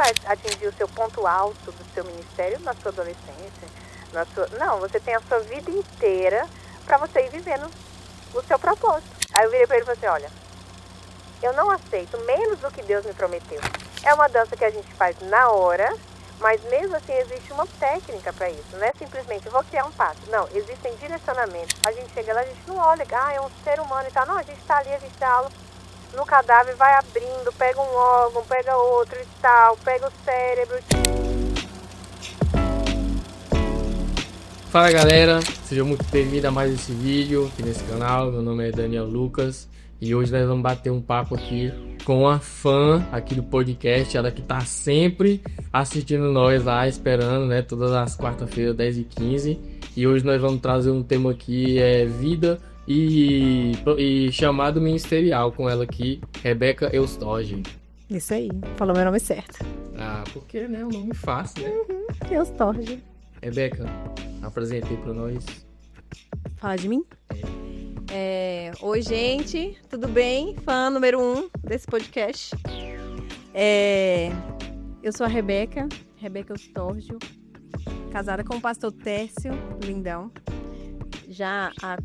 vai atingir o seu ponto alto do seu ministério na sua adolescência. Não, você tem a sua vida inteira para você ir vivendo o seu propósito. Aí eu virei para ele e falei assim, olha, eu não aceito menos do que Deus me prometeu. É uma dança que a gente faz na hora, mas mesmo assim existe uma técnica para isso. Não é simplesmente, vou criar um passo. Não, existem direcionamentos. A gente chega lá, a gente não olha, é um ser humano e tal. Não, a gente está ali, a gente dá aula no cadáver, vai abrindo, pega um órgão, pega outro e tal, pega o cérebro. Fala galera, sejam muito bem-vindos a mais esse vídeo aqui nesse canal. Meu nome é Daniel Lucas e hoje nós vamos bater um papo aqui com uma fã aqui do podcast, ela que tá sempre assistindo nós lá, esperando, né, todas as quarta-feiras, 10h15. E hoje nós vamos trazer um tema aqui, vida e chamado ministerial com ela aqui, Rebeca Eustorge. Isso aí, falou meu nome certo. Ah, porque, né, um nome fácil, né? Eustorge. Rebeca, apresentei pra nós. Fala de mim? Oi, gente, tudo bem? Fã número 1 desse podcast. Eu sou a Rebeca Eustorge, casada com o pastor Tércio Lindão, já há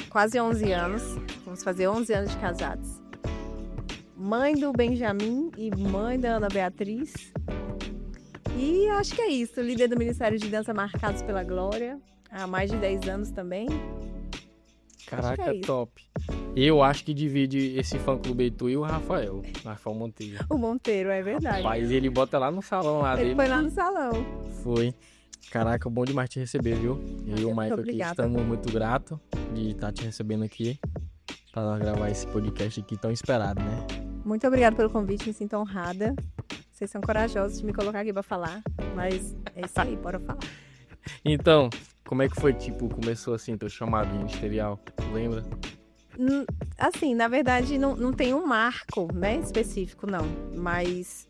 quase 11 anos, vamos fazer 11 anos de casados. Mãe do Benjamin e mãe da Ana Beatriz. E acho que é isso, líder do Ministério de Dança Marcados pela Glória, há mais de 10 anos também. Caraca, top. Eu acho que divide esse fã-clube aí, tu e o Rafael Monteiro. O Monteiro, é verdade. Rapaz, ele bota lá no salão lá dele. Ele foi lá no salão. Foi. Caraca, bom demais te receber, viu? Eu e o Michael aqui estamos muito gratos de estar te recebendo aqui para nós gravar esse podcast aqui tão esperado, né? Muito obrigada pelo convite, me sinto honrada. Vocês são corajosos de me colocar aqui pra falar, mas é isso aí, bora falar. Então, como é que foi, começou assim, teu chamado ministerial, tu lembra? Assim, na verdade, não tem um marco, né, específico, não. Mas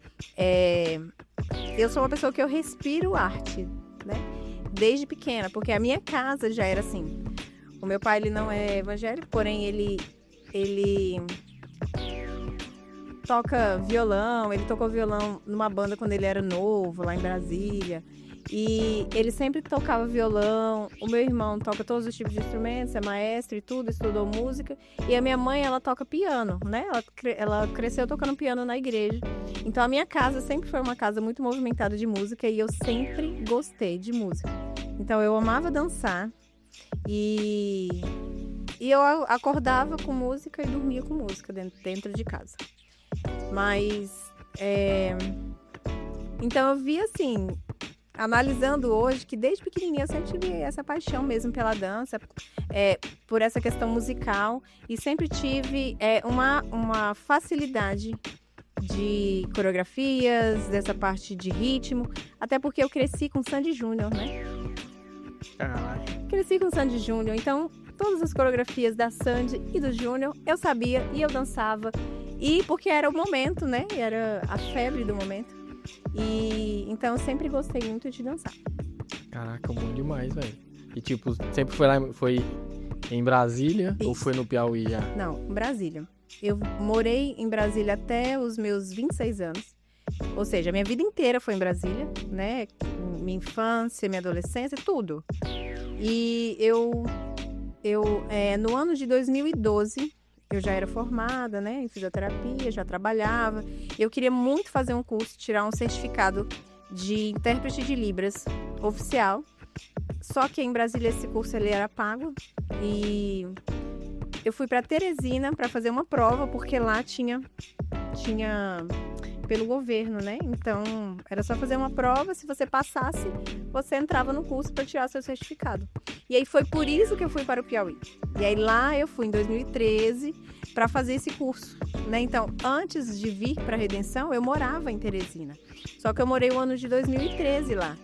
eu sou uma pessoa que eu respiro arte, né, desde pequena, porque a minha casa já era assim. O meu pai, ele não é evangélico, porém ele toca violão, ele tocou violão numa banda quando ele era novo, lá em Brasília. E ele sempre tocava violão. O meu irmão toca todos os tipos de instrumentos, é maestro e tudo, estudou música. E a minha mãe, ela toca piano, né? Ela cresceu tocando piano na igreja. Então a minha casa sempre foi uma casa muito movimentada de música e eu sempre gostei de música. Então eu amava dançar e eu acordava com música e dormia com música dentro de casa. Mas, então eu vi assim, analisando hoje, que desde pequenininha eu sempre tive essa paixão mesmo pela dança, por essa questão musical, e sempre tive uma facilidade de coreografias, dessa parte de ritmo, até porque eu cresci com Sandy Júnior, né? Cresci com Sandy Júnior, então todas as coreografias da Sandy e do Júnior eu sabia e eu dançava. E porque era o momento, né? Era a febre do momento. E então eu sempre gostei muito de dançar. Caraca, bom demais, velho. E sempre foi lá, foi em Brasília? Isso. Ou foi no Piauí já? Não, em Brasília. Eu morei em Brasília até os meus 26 anos. Ou seja, a minha vida inteira foi em Brasília, né? Minha infância, minha adolescência, tudo. E eu no ano de 2012... eu já era formada, né, em fisioterapia, já trabalhava. Eu queria muito fazer um curso, tirar um certificado de intérprete de Libras oficial. Só que em Brasília esse curso ele era pago. E eu fui para Teresina para fazer uma prova, porque lá tinha pelo governo, né? Então era só fazer uma prova, se você passasse, você entrava no curso para tirar seu certificado. E aí foi por isso que eu fui para o Piauí. E aí lá eu fui em 2013 para fazer esse curso, né? Então, antes de vir para a Redenção, eu morava em Teresina. Só que eu morei o ano de 2013 lá.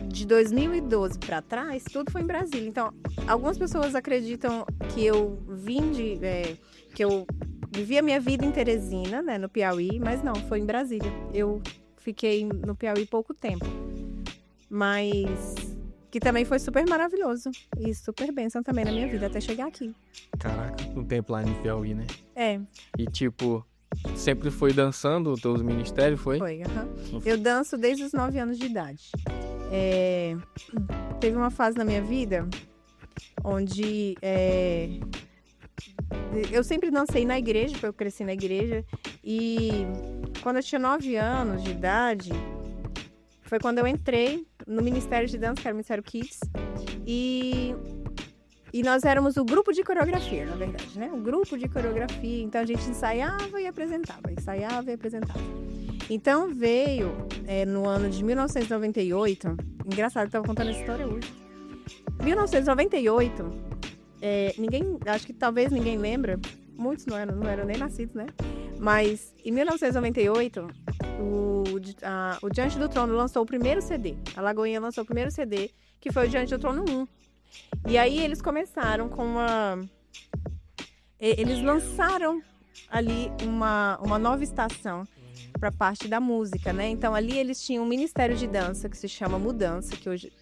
De 2012 para trás, tudo foi em Brasília. Então, algumas pessoas acreditam que eu que eu vivi a minha vida em Teresina, né, no Piauí, mas não, foi em Brasília. Eu fiquei no Piauí pouco tempo. Mas que também foi super maravilhoso e super bênção também na minha vida até chegar aqui. Caraca, um tempo lá no Piauí, né? É. E sempre foi dançando os teus ministérios, foi? Foi, aham. Eu danço desde os 9 anos de idade. Teve uma fase na minha vida onde eu sempre dancei na igreja, porque eu cresci na igreja. E quando eu tinha 9 anos de idade, foi quando eu entrei no Ministério de Dança, que era o Ministério Kids. E nós éramos o grupo de coreografia, na verdade, né? O grupo de coreografia. Então, a gente ensaiava e apresentava, ensaiava e apresentava. Então, veio no ano de 1998... Engraçado, eu estava contando essa história hoje. 1998, acho que talvez ninguém lembra, muitos não eram nem nascidos, né? Mas, em 1998, o Diante do Trono lançou o primeiro CD. A Lagoinha lançou o primeiro CD, que foi o Diante do Trono 1. E aí eles começaram com eles lançaram ali uma nova estação para a parte da música, né? Então ali eles tinham um ministério de dança que se chama Mudança, que hoje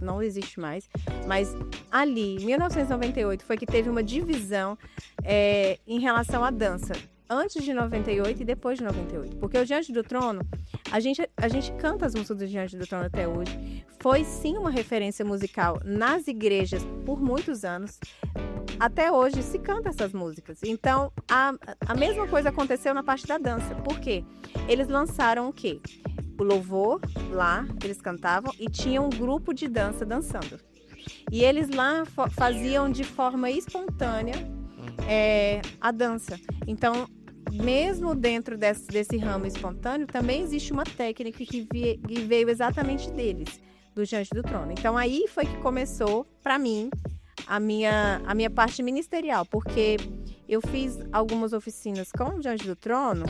não existe mais. Mas ali, em 1998, foi que teve uma divisão em relação à dança. Antes de 98 e depois de 98. Porque o Diante do Trono, a gente canta as músicas do Diante do Trono até hoje. Foi sim uma referência musical nas igrejas por muitos anos. Até hoje se canta essas músicas. Então, a mesma coisa aconteceu na parte da dança. Por quê? Eles lançaram o quê? O louvor lá, eles cantavam e tinha um grupo de dança dançando. E eles lá faziam de forma espontânea a dança. Então, mesmo dentro desse ramo espontâneo, também existe uma técnica que veio exatamente deles, do Diante do Trono. Então, aí foi que começou, para mim, a minha parte ministerial, porque eu fiz algumas oficinas com o Diante do Trono,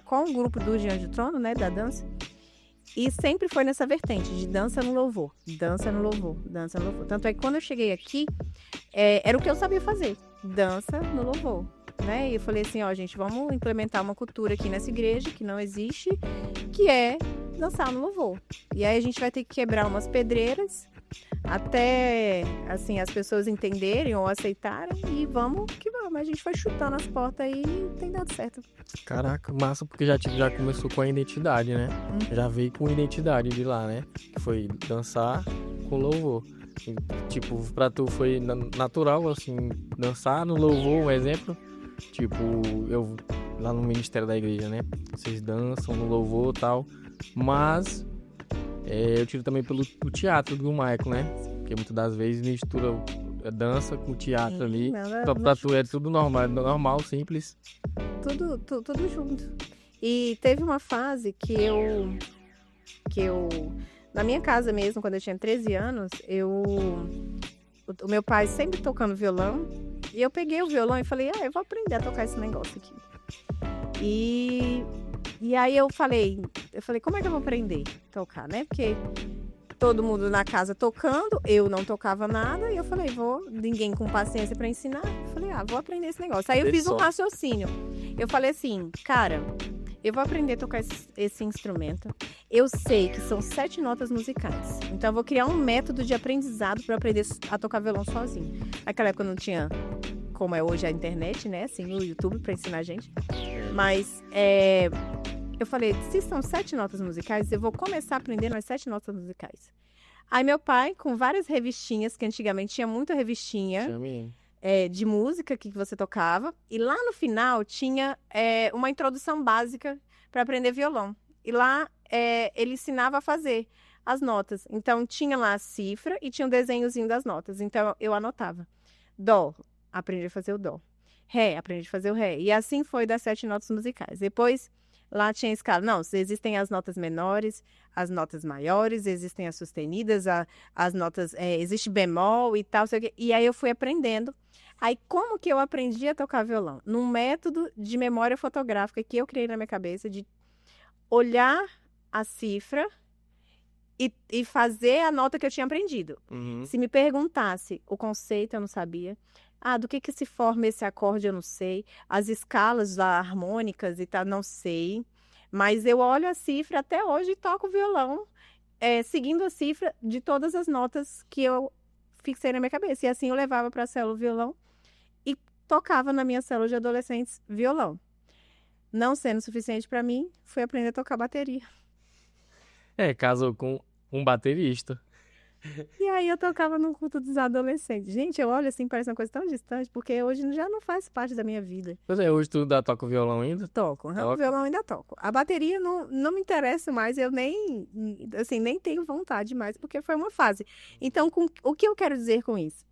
com o grupo do Diante do Trono, né, da dança, e sempre foi nessa vertente de dança no louvor, dança no louvor, dança no louvor. Tanto é que quando eu cheguei aqui, era o que eu sabia fazer, dança no louvor, né? E eu falei assim, gente, vamos implementar uma cultura aqui nessa igreja que não existe, que é dançar no louvor. E aí a gente vai ter que quebrar umas pedreiras até, assim, as pessoas entenderem ou aceitarem e vamos que vamos. A gente foi chutando as portas e tem dado certo. Caraca, massa, porque já começou com a identidade, né? Já veio com identidade de lá, né? Que foi dançar com louvor. E, tipo, pra tu foi natural, assim, dançar no louvor, um exemplo. Tipo, eu lá no ministério da igreja, né? Vocês dançam no louvor e tal. Mas eu tiro também pelo teatro do Michael, né? Porque muitas das vezes mistura a dança com o teatro ali. Pra tu é tudo normal, simples. Tudo junto. E teve uma fase que eu na minha casa mesmo, quando eu tinha 13 anos, o meu pai sempre tocando violão, e eu peguei o violão e falei, eu vou aprender a tocar esse negócio aqui. E aí eu falei, como é que eu vou aprender a tocar, né? Porque todo mundo na casa tocando, eu não tocava nada, e eu falei, ninguém com paciência para ensinar. Eu falei, vou aprender esse negócio. Aí eu fiz um raciocínio. Eu falei assim, cara, eu vou aprender a tocar esse instrumento. Eu sei que são 7 notas musicais. Então eu vou criar um método de aprendizado para aprender a tocar violão sozinho. Naquela época não tinha, como é hoje, a internet, né? Assim, o YouTube para ensinar a gente. Mas eu falei, se são 7 notas musicais, eu vou começar aprendendo as 7 notas musicais. Aí meu pai, com várias revistinhas, que antigamente tinha muita revistinha de música que você tocava, e lá no final tinha uma introdução básica para aprender violão. E lá ele ensinava a fazer as notas. Então tinha lá a cifra e tinha um desenhozinho das notas. Então eu anotava. Dó, aprendi a fazer o dó. Ré, aprendi a fazer o ré. E assim foi das 7 notas musicais. Depois lá tinha escala. Não, existem as notas menores, as notas maiores, existem as sustenidas, as notas, existe bemol e tal, sei o quê. E aí eu fui aprendendo. Aí como que eu aprendi a tocar violão? Num método de memória fotográfica que eu criei na minha cabeça, de olhar a cifra e fazer a nota que eu tinha aprendido. Se me perguntasse o conceito, eu não sabia. Do que se forma esse acorde, eu não sei. As escalas harmônicas e tal, não sei. Mas eu olho a cifra até hoje e toco violão, seguindo a cifra de todas as notas que eu fixei na minha cabeça. E assim eu levava para a célula violão e tocava na minha célula de adolescentes violão. Não sendo suficiente para mim, fui aprender a tocar bateria. Casou com um baterista. E aí eu tocava no culto dos adolescentes. Gente, eu olho assim, parece uma coisa tão distante, porque hoje já não faz parte da minha vida. Pois é, hoje tu toca violão ainda? Toco, o violão ainda toco. A bateria não me interessa mais, eu nem tenho vontade mais, porque foi uma fase. Então, o que eu quero dizer com isso?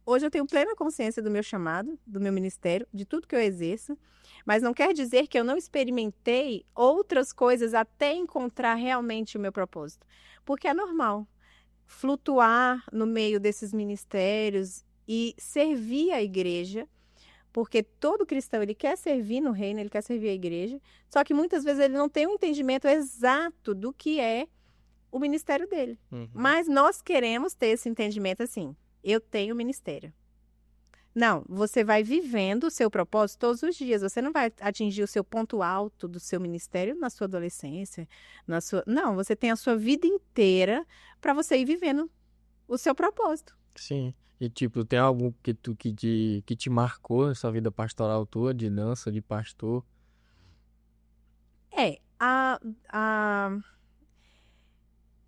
Hoje eu tenho plena consciência do meu chamado, do meu ministério, de tudo que eu exerço, mas não quer dizer que eu não experimentei outras coisas até encontrar realmente o meu propósito. Porque é normal flutuar no meio desses ministérios e servir a igreja, porque todo cristão ele quer servir no reino, ele quer servir a igreja, só que muitas vezes ele não tem um entendimento exato do que é o ministério dele. Uhum. Mas nós queremos ter esse entendimento assim. Eu tenho ministério. Não, você vai vivendo o seu propósito todos os dias. Você não vai atingir o seu ponto alto do seu ministério na sua adolescência. Não, você tem a sua vida inteira para você ir vivendo o seu propósito. Sim. E tipo, tem algo que te marcou nessa vida pastoral tua, de dança, de pastor?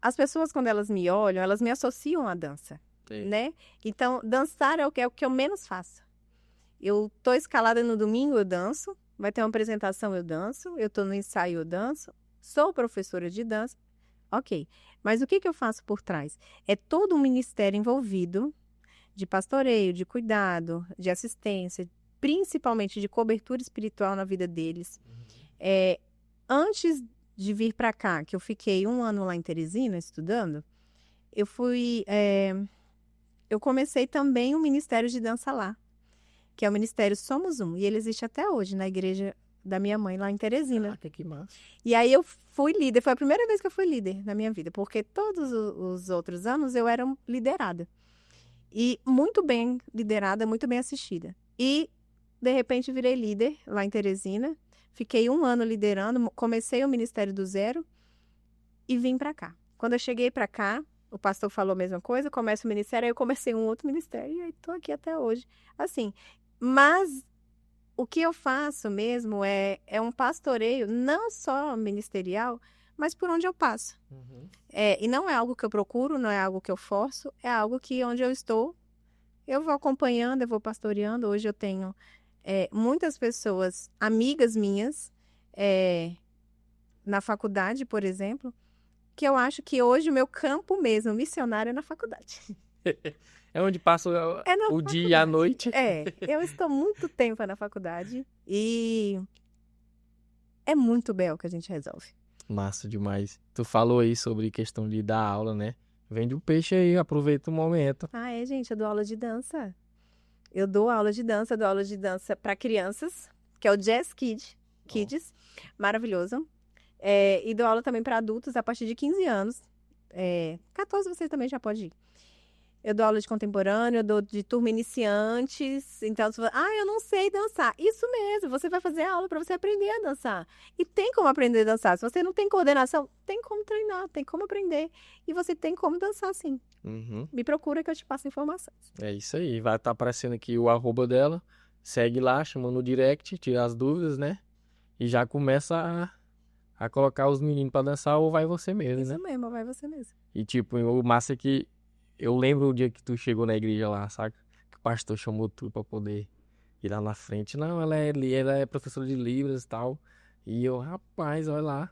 As pessoas, quando elas me olham, elas me associam à dança. Né? Então, dançar é o que eu menos faço. Eu tô escalada no domingo, eu danço. Vai ter uma apresentação, eu danço. Eu tô no ensaio, eu danço. Sou professora de dança. Ok. Mas o que eu faço por trás? É todo um ministério envolvido de pastoreio, de cuidado, de assistência, principalmente de cobertura espiritual na vida deles. Antes de vir para cá, que eu fiquei 1 ano lá em Teresina estudando, eu comecei também um ministério de dança lá, que é o Ministério Somos Um, e ele existe até hoje na igreja da minha mãe lá em Teresina. Que massa. E aí eu fui líder, foi a primeira vez que eu fui líder na minha vida, porque todos os outros anos eu era liderada. E muito bem liderada, muito bem assistida. E, de repente, virei líder lá em Teresina, fiquei 1 ano liderando, comecei o ministério do zero e vim para cá. Quando eu cheguei para cá, o pastor falou a mesma coisa, começa o ministério, aí eu comecei um outro ministério e aí tô aqui até hoje. Assim, mas o que eu faço mesmo é um pastoreio, não só ministerial, mas por onde eu passo. Uhum. E não é algo que eu procuro, não é algo que eu forço, é algo que onde eu estou, eu vou acompanhando, eu vou pastoreando. Hoje eu tenho muitas pessoas, amigas minhas, na faculdade, por exemplo, que eu acho que hoje o meu campo mesmo, missionário, é na faculdade. É onde passa o dia e a noite. Eu estou muito tempo na faculdade e é muito bem o que a gente resolve. Massa demais. Tu falou aí sobre questão de dar aula, né? Vende o peixe aí, aproveita o momento. Gente, eu dou aula de dança. Eu dou aula de dança para crianças, que é o Jazz Kids, maravilhoso. E dou aula também para adultos a partir de 15 anos. 14 você também já pode ir. Eu dou aula de contemporâneo, eu dou de turma iniciantes. Então, você fala, eu não sei dançar. Isso mesmo, você vai fazer aula para você aprender a dançar. E tem como aprender a dançar. Se você não tem coordenação, tem como treinar, tem como aprender. E você tem como dançar, sim. Uhum. Me procura que eu te passo informações. É isso aí, vai estar aparecendo aqui o @ dela. Segue lá, chama no direct, tira as dúvidas, né? E já começa a colocar os meninos para dançar, ou vai você mesmo, né? Isso mesmo, vai você mesmo. E tipo, o massa é que eu lembro o dia que tu chegou na igreja lá, saca? Que o pastor chamou tu pra poder ir lá na frente. Não, ela é professora de Libras e tal. E eu, rapaz, olha lá.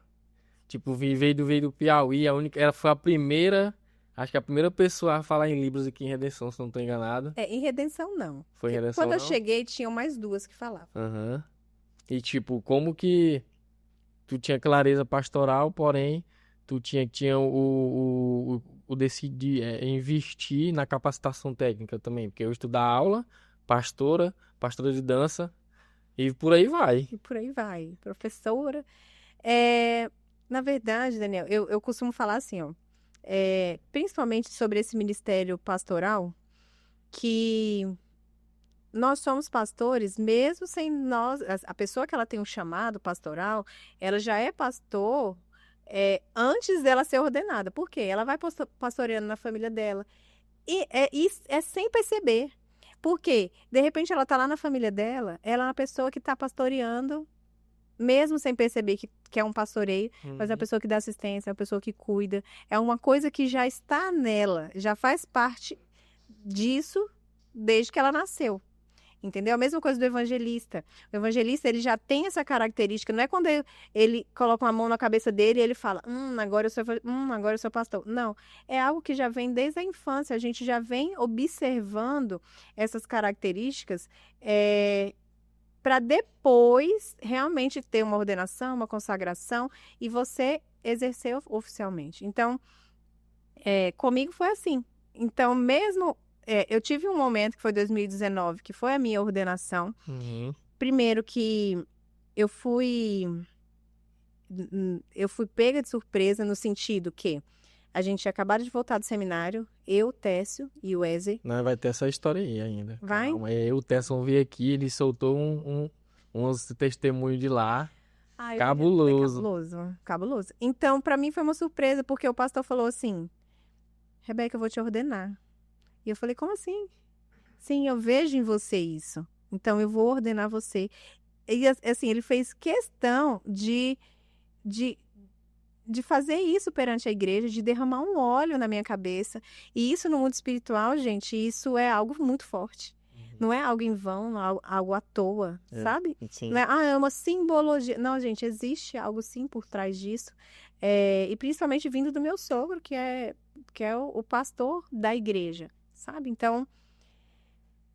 Tipo, veio do Piauí, ela foi a primeira, acho que a primeira pessoa a falar em Libras aqui em Redenção, se não tô enganado. Em Redenção, não. Foi em Redenção, Quando eu não? cheguei, tinham mais 2 que falavam. Aham. E tipo, como que tu tinha clareza pastoral, porém, tu tinha o decidir investir na capacitação técnica também, porque hoje tu dá aula, pastora de dança, e por aí vai. Professora. Na verdade, Daniel, eu costumo falar assim, principalmente sobre esse ministério pastoral, que nós somos pastores, mesmo sem nós, a pessoa que ela tem um chamado pastoral, ela já é pastor antes dela ser ordenada. Por quê? Ela vai pastoreando na família dela. E é sem perceber. Por quê? De repente ela tá lá na família dela, ela é uma pessoa que tá pastoreando, mesmo sem perceber que é um pastoreio, mas é uma pessoa que dá assistência, é uma pessoa que cuida, é uma coisa que já está nela, já faz parte disso desde que ela nasceu. Entendeu? A mesma coisa do evangelista. O evangelista, ele já tem essa característica. Não é quando ele coloca uma mão na cabeça dele e ele fala, agora eu sou pastor. Não. É algo que já vem desde a infância. A gente já vem observando essas características para depois realmente ter uma ordenação, uma consagração e você exercer oficialmente. Então, comigo foi assim. Então, mesmo... eu tive um momento, que foi 2019, que foi a minha ordenação. Primeiro que eu fui pega de surpresa no sentido que a gente tinha acabado de voltar do seminário, eu, Técio e o Wesley. Não, vai ter essa história aí ainda. Vai? Calma, o Técio veio aqui, ele soltou uns testemunhos de lá. Cabuloso. Cabuloso. Então, pra mim foi uma surpresa, porque o pastor falou assim, Rebeca, eu vou te ordenar. E eu falei, como assim? Sim, eu vejo em você isso. Então, eu vou ordenar você. E, assim, ele fez questão de fazer isso perante a igreja, de derramar um óleo na minha cabeça. E isso no mundo espiritual, gente, isso é algo muito forte. Não é algo em vão, algo à toa, sabe? Sim. Não é uma simbologia. Não, gente, existe algo sim por trás disso. E principalmente vindo do meu sogro, que é o pastor da igreja. Sabe? Então,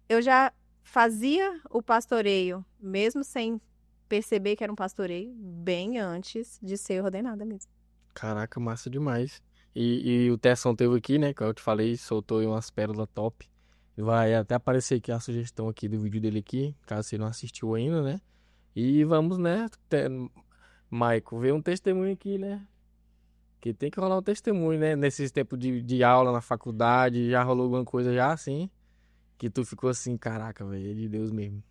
eu já fazia o pastoreio, mesmo sem perceber que era um pastoreio, bem antes de ser ordenada mesmo. Caraca, massa demais. E o Tesson teve aqui, né? Como eu te falei, soltou aí umas pérolas top. Vai até aparecer aqui a sugestão aqui do vídeo dele aqui, caso você não assistiu ainda, né? E vamos, né? Maico, ver um testemunho aqui, né? Que tem que rolar um testemunho, né? Nesses tempos de aula na faculdade, já rolou alguma coisa já assim, que tu ficou assim, caraca, velho, é de Deus mesmo.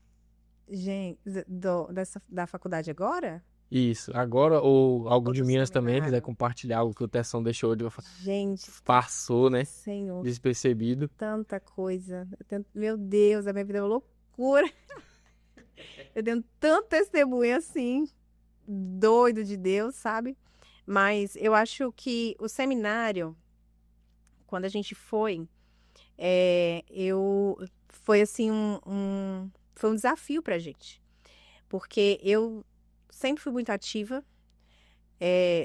Gente, da faculdade agora? Isso, agora, ou algum Ou de do Minas também, seminário. quiser compartilhar algo que o Tessão deixou de Gente, passou, né? Senhor, Despercebido. tanta coisa. Meu Deus, a minha vida é uma loucura. Eu tenho tanto testemunho assim, doido de Deus, sabe? Mas eu acho que o seminário, quando a gente foi, foi assim foi um desafio pra gente. Porque eu sempre fui muito ativa,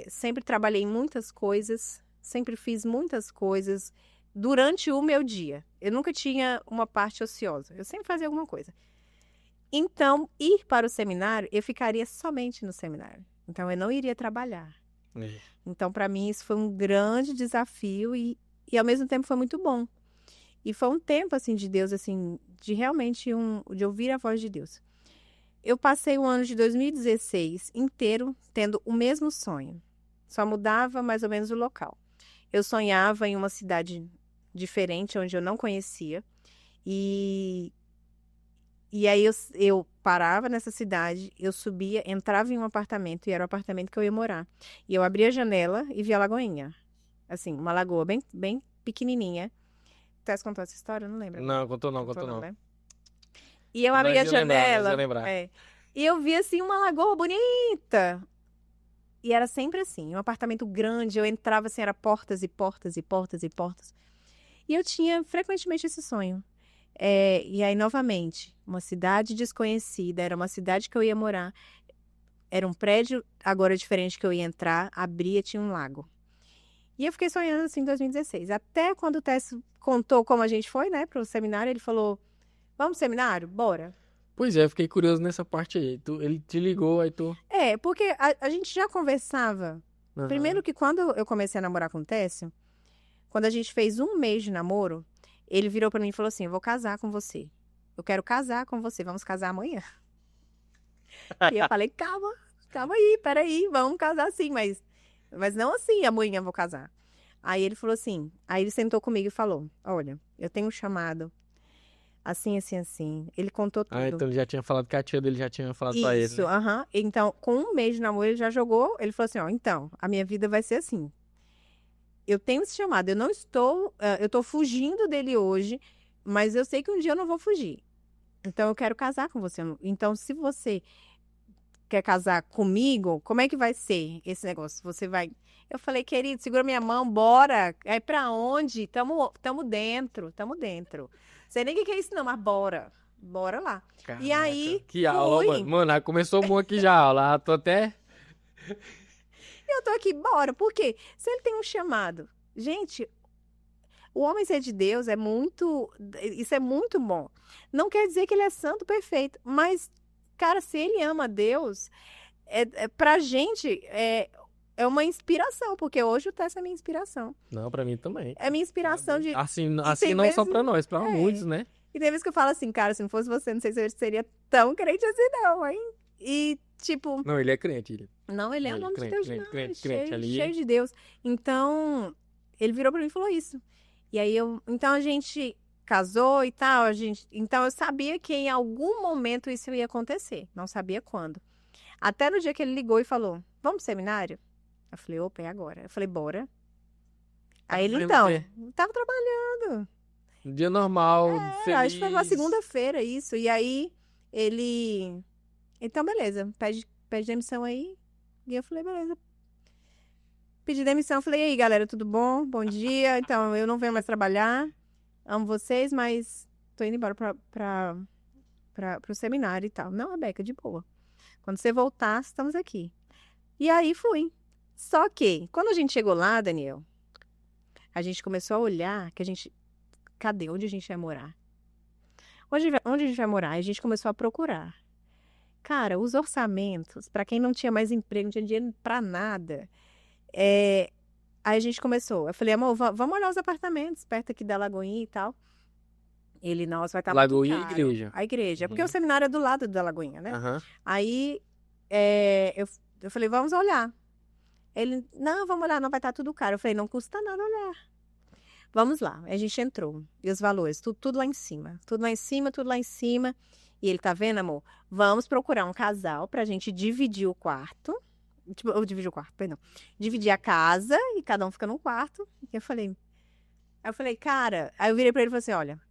sempre trabalhei em muitas coisas, sempre fiz muitas coisas durante o meu dia. Eu nunca tinha uma parte ociosa, eu sempre fazia alguma coisa. Então, ir para o seminário, eu ficaria somente no seminário. Então, eu não iria trabalhar. Então, para mim, isso foi um grande desafio e ao mesmo tempo foi muito bom. E foi um tempo, assim, de Deus, assim, de realmente de ouvir a voz de Deus. Eu passei o ano de 2016 inteiro tendo o mesmo sonho. Só mudava mais ou menos o local. Eu sonhava em uma cidade diferente, onde eu não conhecia. E aí eu parava nessa cidade, eu subia, entrava em um apartamento, e era o apartamento que eu ia morar. E eu abria a janela e via a Lagoinha. Assim, uma lagoa bem, bem pequenininha. Tess contou essa história? Eu não lembro. Não, contou não. Né? E eu abria a janela. Lembrar. E eu via, assim, uma lagoa bonita. E era sempre assim, um apartamento grande. Eu entrava, assim, era portas e portas e portas e portas. E eu tinha frequentemente esse sonho. E aí, novamente, uma cidade desconhecida, era uma cidade que eu ia morar, era um prédio agora diferente que eu ia entrar, abria, tinha um lago. E eu fiquei sonhando assim em 2016, até quando o Tess contou como a gente foi, né, pro seminário, ele falou, vamos pro seminário? Bora. Pois é, eu fiquei curioso nessa parte aí, ele te ligou, aí tu... Porque a gente já conversava, primeiro que quando eu comecei a namorar com o Técio, quando a gente fez 1 mês de namoro, ele virou pra mim e falou assim, eu vou casar com você. Eu quero casar com você, vamos casar amanhã. E eu falei, calma aí, peraí, vamos casar sim, mas não assim, amanhã eu vou casar. Aí ele falou assim, aí ele sentou comigo e falou, olha, eu tenho um chamado, assim. Ele contou tudo. Então ele já tinha falado que a tia dele já tinha falado pra ele. Isso, Então, com 1 mês de namoro, ele já jogou, ele falou assim, então, a minha vida vai ser assim. Eu tenho esse chamado, eu tô fugindo dele hoje, mas eu sei que um dia eu não vou fugir. Então, eu quero casar com você. Então, se você quer casar comigo, como é que vai ser esse negócio? Você vai... Eu falei, querido, segura minha mão, bora. É pra onde? Tamo dentro. Sei nem o que é isso não, mas bora. Bora lá. Caraca, e aí, que aula, fui. mano, começou bom aqui já a aula, tô até... Eu tô aqui, bora. Por quê? Se ele tem um chamado. Gente, o homem ser de Deus é muito... Isso é muito bom. Não quer dizer que ele é santo, perfeito. Mas, cara, se ele ama Deus, pra gente, é uma inspiração. Porque hoje o Tessa é minha inspiração. Não, pra mim também. É minha inspiração de... Assim tem não só vezes- pra nós, pra muitos, né? E tem vezes que eu falo assim, cara, se não fosse você, não sei se eu seria tão crente assim, não, hein? E, tipo... Não, ele é crente, ele. Não, ele é o Ele, nome crente, de Deus, crente, não. crente, Cheio, crente ali. cheio de Deus. Então, ele virou pra mim e falou isso. E aí, então a gente casou e tal, então eu sabia que em algum momento isso ia acontecer. Não sabia quando. Até no dia que ele ligou e falou, vamos pro seminário? Eu falei, opa, é agora. Eu falei, bora. Aí ele, fazendo então, o quê? tava trabalhando. Um dia normal, feliz. Acho que foi uma segunda-feira isso. E aí, ele... Então, beleza, pede demissão aí. E eu falei, beleza. Pedi demissão, falei, e aí, galera, tudo bom? Bom dia. Então, eu não venho mais trabalhar. Amo vocês, mas tô indo embora pro seminário e tal. Não, Rebeca, de boa. Quando você voltar, estamos aqui. E aí, fui. Só que, quando a gente chegou lá, Daniel, a gente começou a olhar que a gente... Cadê? Onde a gente vai morar? Onde a gente vai morar? E a gente começou a procurar. Cara, os orçamentos, para quem não tinha mais emprego, não tinha dinheiro para nada. Aí a gente começou. Eu falei, amor, vamos olhar os apartamentos perto aqui da Lagoinha e tal. Ele, nossa, vai estar muito Lagoinha e caro. igreja. A igreja. Porque Uhum. o seminário é do lado da Lagoinha, né? Aham. Aí eu falei, vamos olhar. Ele, não, vamos olhar, não vai estar tudo caro. Eu falei, não custa nada olhar. Vamos lá. A gente entrou. E os valores, tudo lá em cima. Tudo lá em cima, tudo lá em cima. E ele, tá vendo, amor? Vamos procurar um casal pra gente dividir o quarto. Tipo, eu dividir o quarto, perdão. Dividir a casa e cada um fica num quarto. E eu falei, cara... Aí eu virei pra ele e falei assim, olha,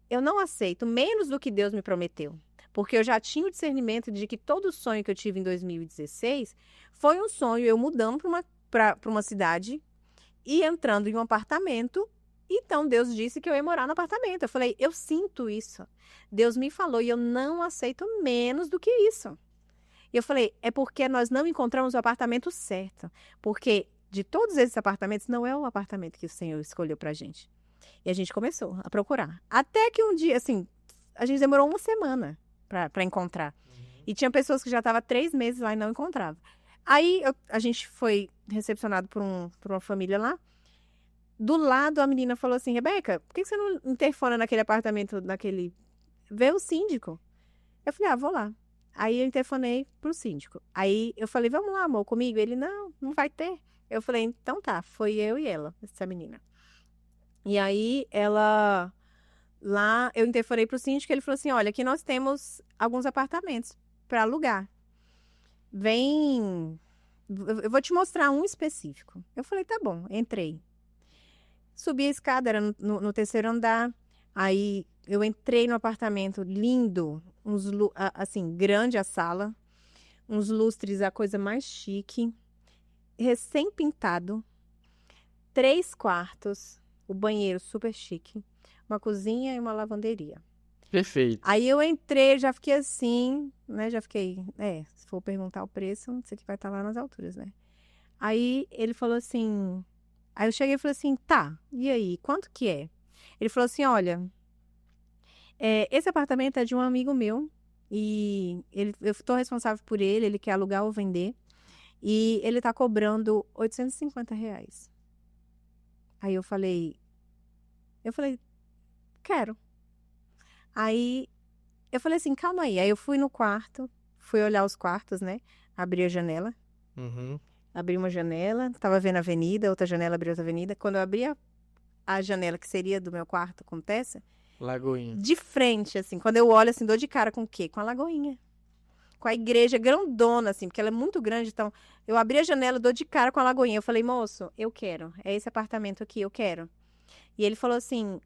eu não aceito menos do que Deus me prometeu. Porque eu já tinha o discernimento de que todo sonho que eu tive em 2016 foi um sonho eu mudando pra uma cidade e entrando em um apartamento. Então, Deus disse que eu ia morar no apartamento. Eu falei, eu sinto isso. Deus me falou e eu não aceito menos do que isso. E eu falei, é porque nós não encontramos o apartamento certo. Porque de todos esses apartamentos, não é o apartamento que o Senhor escolheu pra gente. E a gente começou a procurar. Até que um dia, assim, a gente demorou uma semana pra encontrar. E tinha pessoas que já estavam 3 meses lá e não encontravam. Aí a gente foi recepcionado por uma família lá. Do lado, a menina falou assim, Rebeca, por que você não interfona naquele apartamento, Vê o síndico. Eu falei, vou lá. Aí eu interfonei pro síndico. Aí eu falei, vamos lá, amor, comigo? Ele, não vai ter. Eu falei, então tá, foi eu e ela, essa menina. E aí ela... Lá, eu interfonei pro síndico, ele falou assim, olha, aqui nós temos alguns apartamentos para alugar. Vem... Eu vou te mostrar um específico. Eu falei, tá bom, entrei. Subi a escada, era no 3º andar. Aí eu entrei no apartamento lindo, assim, grande a sala, uns lustres, a coisa mais chique, recém-pintado, 3 quartos, o banheiro super chique, uma cozinha e uma lavanderia. Perfeito. Aí eu entrei, já fiquei assim, né? Se for perguntar o preço, isso aqui vai estar lá nas alturas, né? Aí ele falou assim... Aí eu cheguei e falei assim, tá, e aí, quanto que é? Ele falou assim, olha, esse apartamento é de um amigo meu e eu estou responsável por ele quer alugar ou vender e ele tá cobrando R$850. Aí eu falei, quero. Aí eu falei assim, calma aí. Aí eu fui no quarto, fui olhar os quartos, né? Abri a janela. Uhum. Abri uma janela, tava vendo a avenida, outra janela abriu outra avenida. Quando eu abri a janela que seria do meu quarto com Tessa, Lagoinha. de frente, assim, quando eu olho, assim, dou de cara com o quê? Com a Lagoinha. Com a igreja grandona, assim, porque ela é muito grande. Então, eu abri a janela, dou de cara com a Lagoinha. Eu falei, moço, eu quero. É esse apartamento aqui, eu quero. E ele falou assim,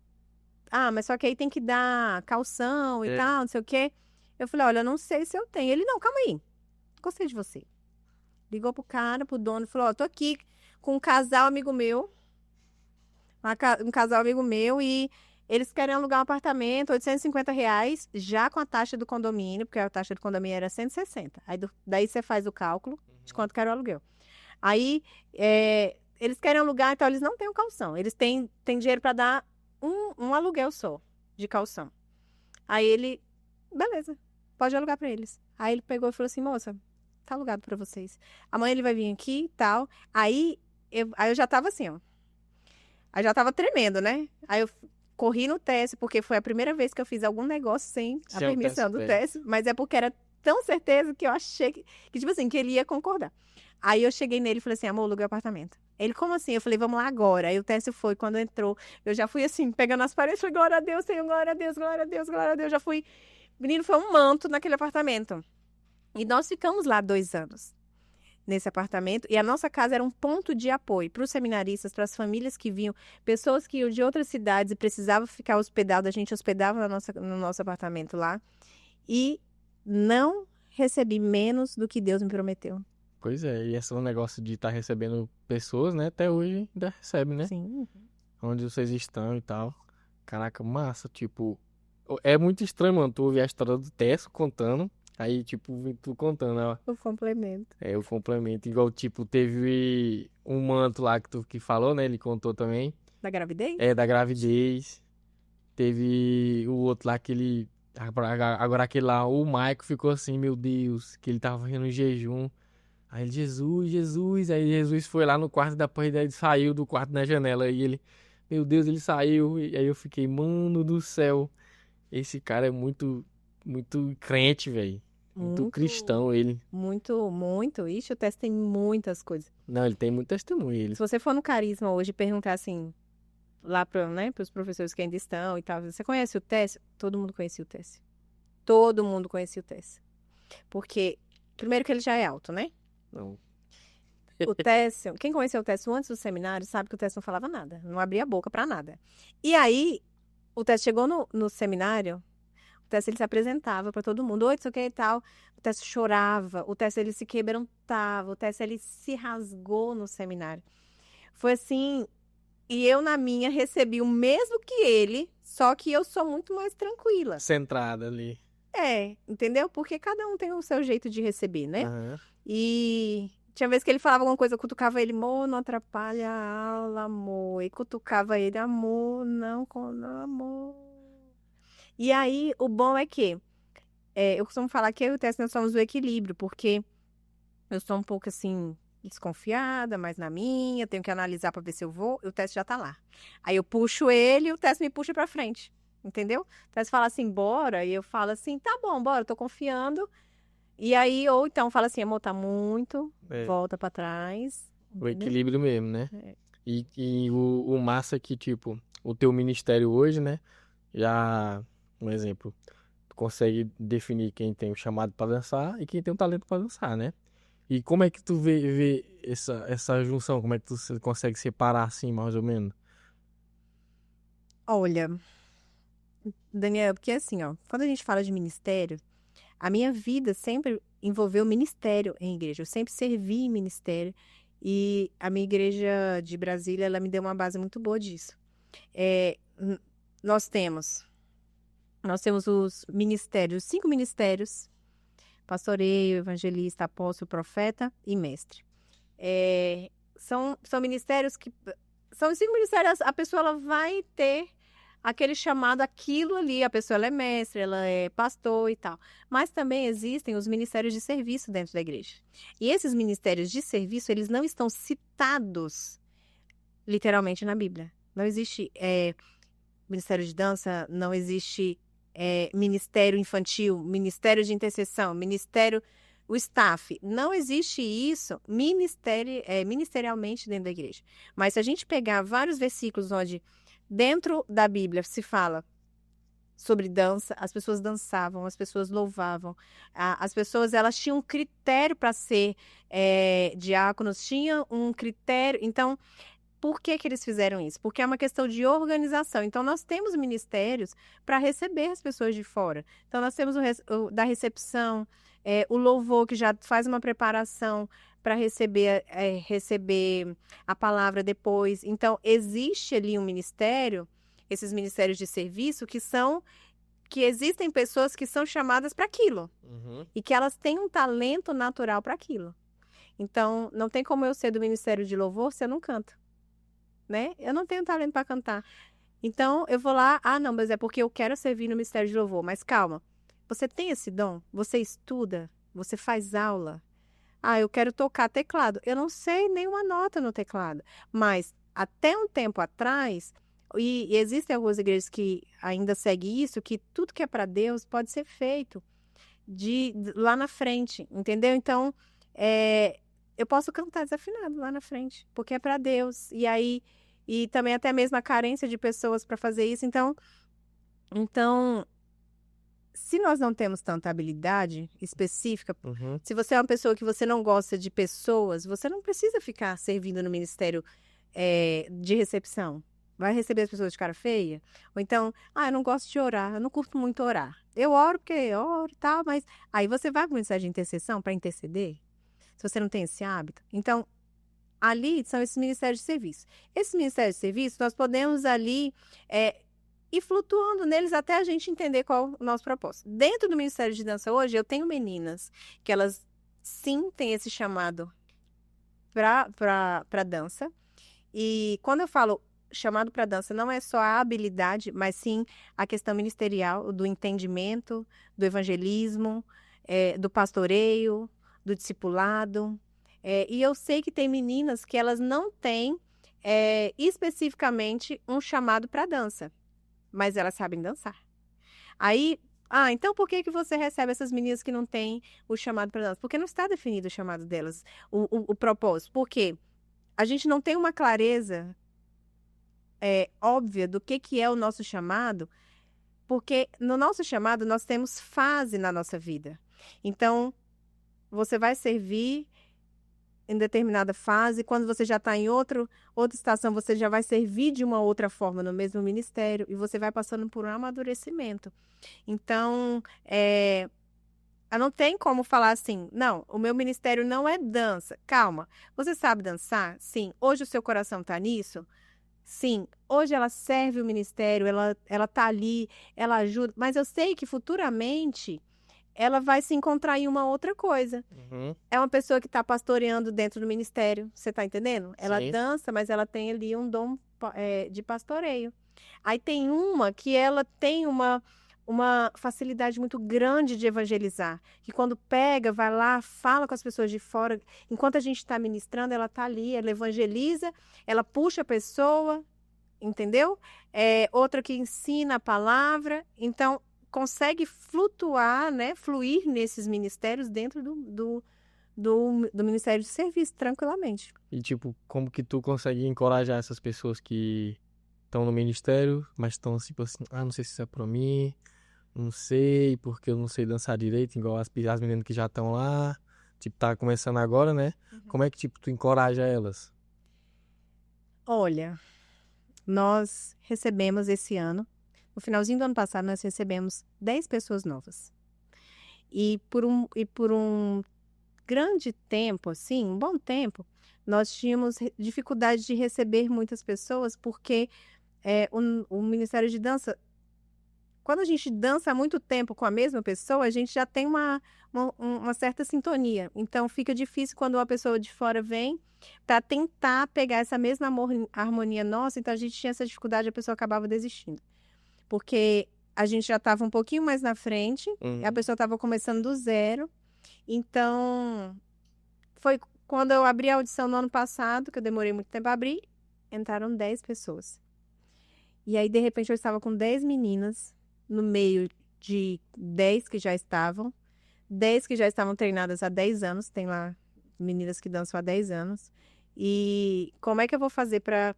mas só que aí tem que dar calção e tal, não sei o quê. Eu falei, olha, eu não sei se eu tenho. Ele, não, calma aí. Gostei de você. Ligou pro cara, pro dono, falou, ó, tô aqui com um casal amigo meu. Um casal amigo meu e eles querem alugar um apartamento, R$ 850, já com a taxa do condomínio, porque a taxa do condomínio era 160. Aí daí você faz o cálculo de quanto que era o aluguel. Aí, eles querem alugar, então eles não têm o calção. Eles têm dinheiro para dar um aluguel só de calção. Aí ele, beleza, pode alugar para eles. Aí ele pegou e falou assim, moça, tá alugado para vocês. Amanhã ele vai vir aqui e tal. Aí eu já tava assim, ó. Aí já tava tremendo, né? Aí eu corri no TES, porque foi a primeira vez que eu fiz algum negócio sem a permissão do TES. Mas é porque era tão certeza que eu achei que, tipo assim, que ele ia concordar. Aí eu cheguei nele e falei assim, amor, aluguei o apartamento. Ele, como assim? Eu falei, vamos lá agora. Aí o Técio foi, quando entrou, eu já fui assim, pegando as paredes, falei, glória a Deus, Senhor, glória a Deus, glória a Deus, glória a Deus. Já fui, menino, foi um manto naquele apartamento. E nós ficamos lá 2 anos. Nesse apartamento, e a nossa casa era um ponto de apoio para os seminaristas, para as famílias que vinham, pessoas que iam de outras cidades e precisavam ficar hospedadas, a gente hospedava no nosso apartamento lá, e não recebi menos do que Deus me prometeu. Pois é, e esse negócio de estar recebendo pessoas, né, até hoje ainda recebe, né? Sim. Onde vocês estão e tal. Caraca, massa, tipo, é muito estranho, mano, tu ouvir a história do Tesso contando. Aí, tipo, tu contando, ó. O complemento. O complemento. Igual, tipo, teve um manto lá que falou, né? Ele contou também. Da gravidez? Da gravidez. Teve o outro lá que ele... Agora aquele lá, o Maico ficou assim, meu Deus, que ele tava fazendo jejum. Aí ele, Jesus, Jesus. Aí Jesus foi lá no quarto da porra, ele saiu do quarto na janela. Aí ele, meu Deus, ele saiu. E aí eu fiquei, mano do céu. Esse cara é muito crente, velho. Muito cristão, ele. Muito. Ixi, o Técio tem muitas coisas. Não, ele tem muito testemunho, ele. Se você for no Carisma hoje e perguntar assim, lá para os professores que ainda estão e tal, você conhece o Técio? Todo mundo conhecia o Técio. Todo mundo conhecia o Técio. Porque, primeiro que ele já é alto, né? Não. O Técio, quem conheceu o Técio antes do seminário sabe que o Técio não falava nada, não abria a boca para nada. E aí, o Técio chegou no seminário, o Técio ele se apresentava para todo mundo, oi, isso aqui e tal. O Técio chorava, o Técio ele se quebrantava, o Técio ele se rasgou no seminário. Foi assim, e eu na minha recebi o mesmo que ele, só que eu sou muito mais tranquila. Centrada ali. Entendeu? Porque cada um tem o seu jeito de receber, né? Uhum. E tinha vez que ele falava alguma coisa, eu cutucava ele, amor, não atrapalha a aula, amor. E cutucava ele, amor, não, amor. E aí, o bom é que, eu costumo falar que eu e o Técio nós somos o equilíbrio, porque eu sou um pouco, assim, desconfiada, mas na minha, tenho que analisar para ver se eu vou, e o Técio já tá lá. Aí eu puxo ele e o Técio me puxa pra frente, entendeu? O Técio fala assim, bora, e eu falo assim, tá bom, bora, tô confiando. E aí, ou então fala assim, amor, tá muito, volta pra trás. O equilíbrio mesmo, né? É. E o massa é que, tipo, o teu ministério hoje, né? Já, um exemplo, tu consegue definir quem tem o chamado pra dançar e quem tem o talento pra dançar, né? E como é que tu vê essa junção? Como é que tu consegue separar assim, mais ou menos? Olha, Daniel, porque assim, ó, quando a gente fala de ministério, a minha vida sempre envolveu ministério em igreja. Eu sempre servi em ministério e a minha igreja de Brasília, ela me deu uma base muito boa disso. Nós temos os ministérios, 5 ministérios: pastoreio, evangelista, apóstolo, profeta e mestre. São ministérios que... São os 5 ministérios, a pessoa ela vai ter aquele chamado, aquilo ali, a pessoa ela é mestre, ela é pastor e tal. Mas também existem os ministérios de serviço dentro da igreja. E esses ministérios de serviço, eles não estão citados literalmente na Bíblia. Não existe ministério de dança, não existe ministério infantil, ministério de intercessão, ministério, o staff. Não existe isso ministerialmente dentro da igreja. Mas se a gente pegar vários versículos onde dentro da Bíblia se fala sobre dança, as pessoas dançavam, as pessoas louvavam, as pessoas elas tinham um critério para ser diáconos, tinham um critério. Então, por que que eles fizeram isso? Porque é uma questão de organização. Então, nós temos ministérios para receber as pessoas de fora. Então, nós temos o da recepção, o louvor, que já faz uma preparação para receber a palavra depois. Então, existe ali um ministério, esses ministérios de serviço, que existem pessoas que são chamadas para aquilo. E que elas têm um talento natural para aquilo. Então, não tem como eu ser do Ministério de Louvor se eu não canto, né? Eu não tenho talento para cantar. Então, eu vou lá, não, mas é porque eu quero servir no Ministério de Louvor. Mas calma, você tem esse dom? Você estuda? Você faz aula? Eu quero tocar teclado. Eu não sei nenhuma nota no teclado. Mas, até um tempo atrás, e existem algumas igrejas que ainda seguem isso, que tudo que é para Deus pode ser feito lá na frente, entendeu? Então, eu posso cantar desafinado lá na frente, porque é para Deus. E também até mesmo a carência de pessoas para fazer isso. Então, se nós não temos tanta habilidade específica, se você é uma pessoa que você não gosta de pessoas, você não precisa ficar servindo no ministério de recepção. Vai receber as pessoas de cara feia? Ou então, eu não gosto de orar, eu não curto muito orar. Eu oro porque eu oro e tal, mas aí você vai para o ministério de intercessão para interceder? Se você não tem esse hábito. Então, ali são esses ministérios de serviço. Esses ministérios de serviço, nós podemos ali ir flutuando neles até a gente entender qual é o nosso propósito. Dentro do Ministério de Dança hoje, eu tenho meninas que elas sim têm esse chamado para dança. E quando eu falo chamado para dança, não é só a habilidade, mas sim a questão ministerial, do entendimento, do evangelismo, do pastoreio, do discipulado. E eu sei que tem meninas que elas não têm especificamente um chamado para dança, mas elas sabem dançar. Aí, então por que você recebe essas meninas que não têm o chamado para dança? Porque não está definido o chamado delas, o propósito. Por quê? A gente não tem uma clareza óbvia do que é o nosso chamado, porque no nosso chamado nós temos fase na nossa vida. Então, você vai servir em determinada fase, quando você já está em outra estação, você já vai servir de uma outra forma no mesmo ministério, e você vai passando por um amadurecimento. Então, não tem como falar assim, não, o meu ministério não é dança. Calma, você sabe dançar? Sim. Hoje o seu coração está nisso? Sim, hoje ela serve o ministério, ela tá ali, ela ajuda, mas eu sei que futuramente ela vai se encontrar em uma outra coisa. É uma pessoa que está pastoreando dentro do ministério, você tá entendendo? Ela dança, mas ela tem ali um dom de pastoreio. Aí tem uma que ela tem uma facilidade muito grande de evangelizar, que quando pega, vai lá, fala com as pessoas de fora, enquanto a gente está ministrando, ela está ali, ela evangeliza, ela puxa a pessoa, entendeu? Outra que ensina a palavra, então consegue flutuar, né, fluir nesses ministérios dentro do Ministério de Serviço, tranquilamente. E tipo, como que tu consegue encorajar essas pessoas que estão no ministério, mas estão tipo assim, não sei se isso é pra mim, não sei, porque eu não sei dançar direito, igual as meninas que já estão lá, tipo, tá começando agora, né? Como é que, tipo, tu encoraja elas? Olha, nós recebemos esse ano, no finalzinho do ano passado, nós recebemos 10 pessoas novas. E por um grande tempo, assim, um bom tempo, nós tínhamos dificuldade de receber muitas pessoas, porque o Ministério de Dança, quando a gente dança há muito tempo com a mesma pessoa, a gente já tem uma certa sintonia. Então, fica difícil quando uma pessoa de fora vem para tentar pegar essa mesma harmonia nossa. Então, a gente tinha essa dificuldade, a pessoa acabava desistindo. Porque a gente já estava um pouquinho mais na frente, a pessoa estava começando do zero. Então, foi quando eu abri a audição no ano passado, que eu demorei muito tempo a abrir, entraram 10 pessoas. E aí, de repente, eu estava com 10 meninas, no meio de 10 que já estavam, 10 que já estavam treinadas há 10 anos, tem lá meninas que dançam há 10 anos. E como é que eu vou fazer para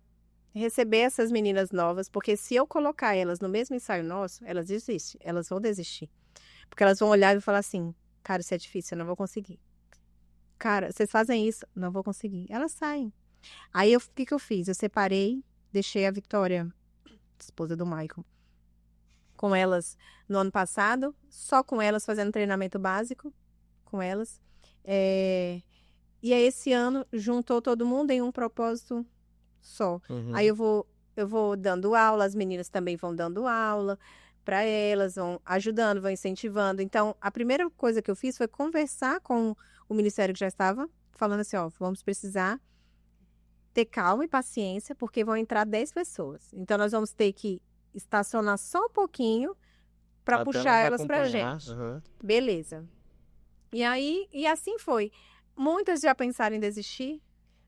receber essas meninas novas? Porque se eu colocar elas no mesmo ensaio nosso, elas desistem, elas vão desistir. Porque elas vão olhar e falar assim, cara, isso é difícil, eu não vou conseguir. Cara, vocês fazem isso, não vou conseguir. Elas saem. Aí, o que eu fiz? Eu separei, deixei a Vitória, esposa do Michael, com elas no ano passado, só com elas, fazendo treinamento básico com elas. E aí, esse ano, juntou todo mundo em um propósito só. Aí, eu vou dando aula, as meninas também vão dando aula para elas, vão ajudando, vão incentivando. Então, a primeira coisa que eu fiz foi conversar com o ministério que já estava, falando assim, ó, vamos precisar ter calma e paciência, porque vão entrar 10 pessoas. Então, nós vamos ter que estacionar só um pouquinho para puxar elas pra gente. Beleza. E aí, e assim foi. Muitas já pensaram em desistir.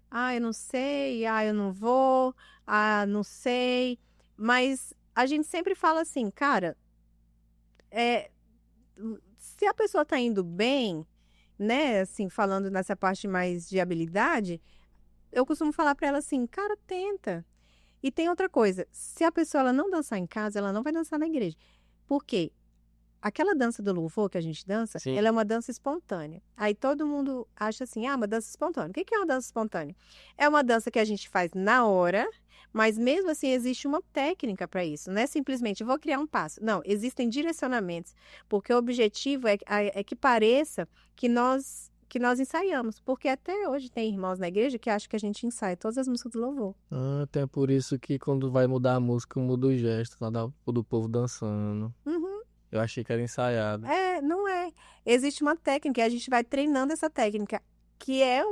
Ah, eu não sei. Ah, eu não vou. Ah, não sei. Mas a gente sempre fala assim, cara, se a pessoa tá indo bem, né, assim, falando nessa parte mais de habilidade, eu costumo falar para ela assim, cara, tenta. E tem outra coisa, se a pessoa ela não dançar em casa, ela não vai dançar na igreja. Por quê? Aquela dança do louvor que a gente dança, Sim. ela é uma dança espontânea. Aí todo mundo acha assim, uma dança espontânea. O que é uma dança espontânea? É uma dança que a gente faz na hora, mas mesmo assim existe uma técnica para isso. Não é simplesmente, vou criar um passo. Não, existem direcionamentos. Porque o objetivo é que pareça que nós ensaiamos. Porque até hoje tem irmãos na igreja que acham que a gente ensaia todas as músicas do louvor. Até por isso que quando vai mudar a música, muda o gesto lá do povo dançando. Eu achei que era ensaiado. Não é. Existe uma técnica, e a gente vai treinando essa técnica, que é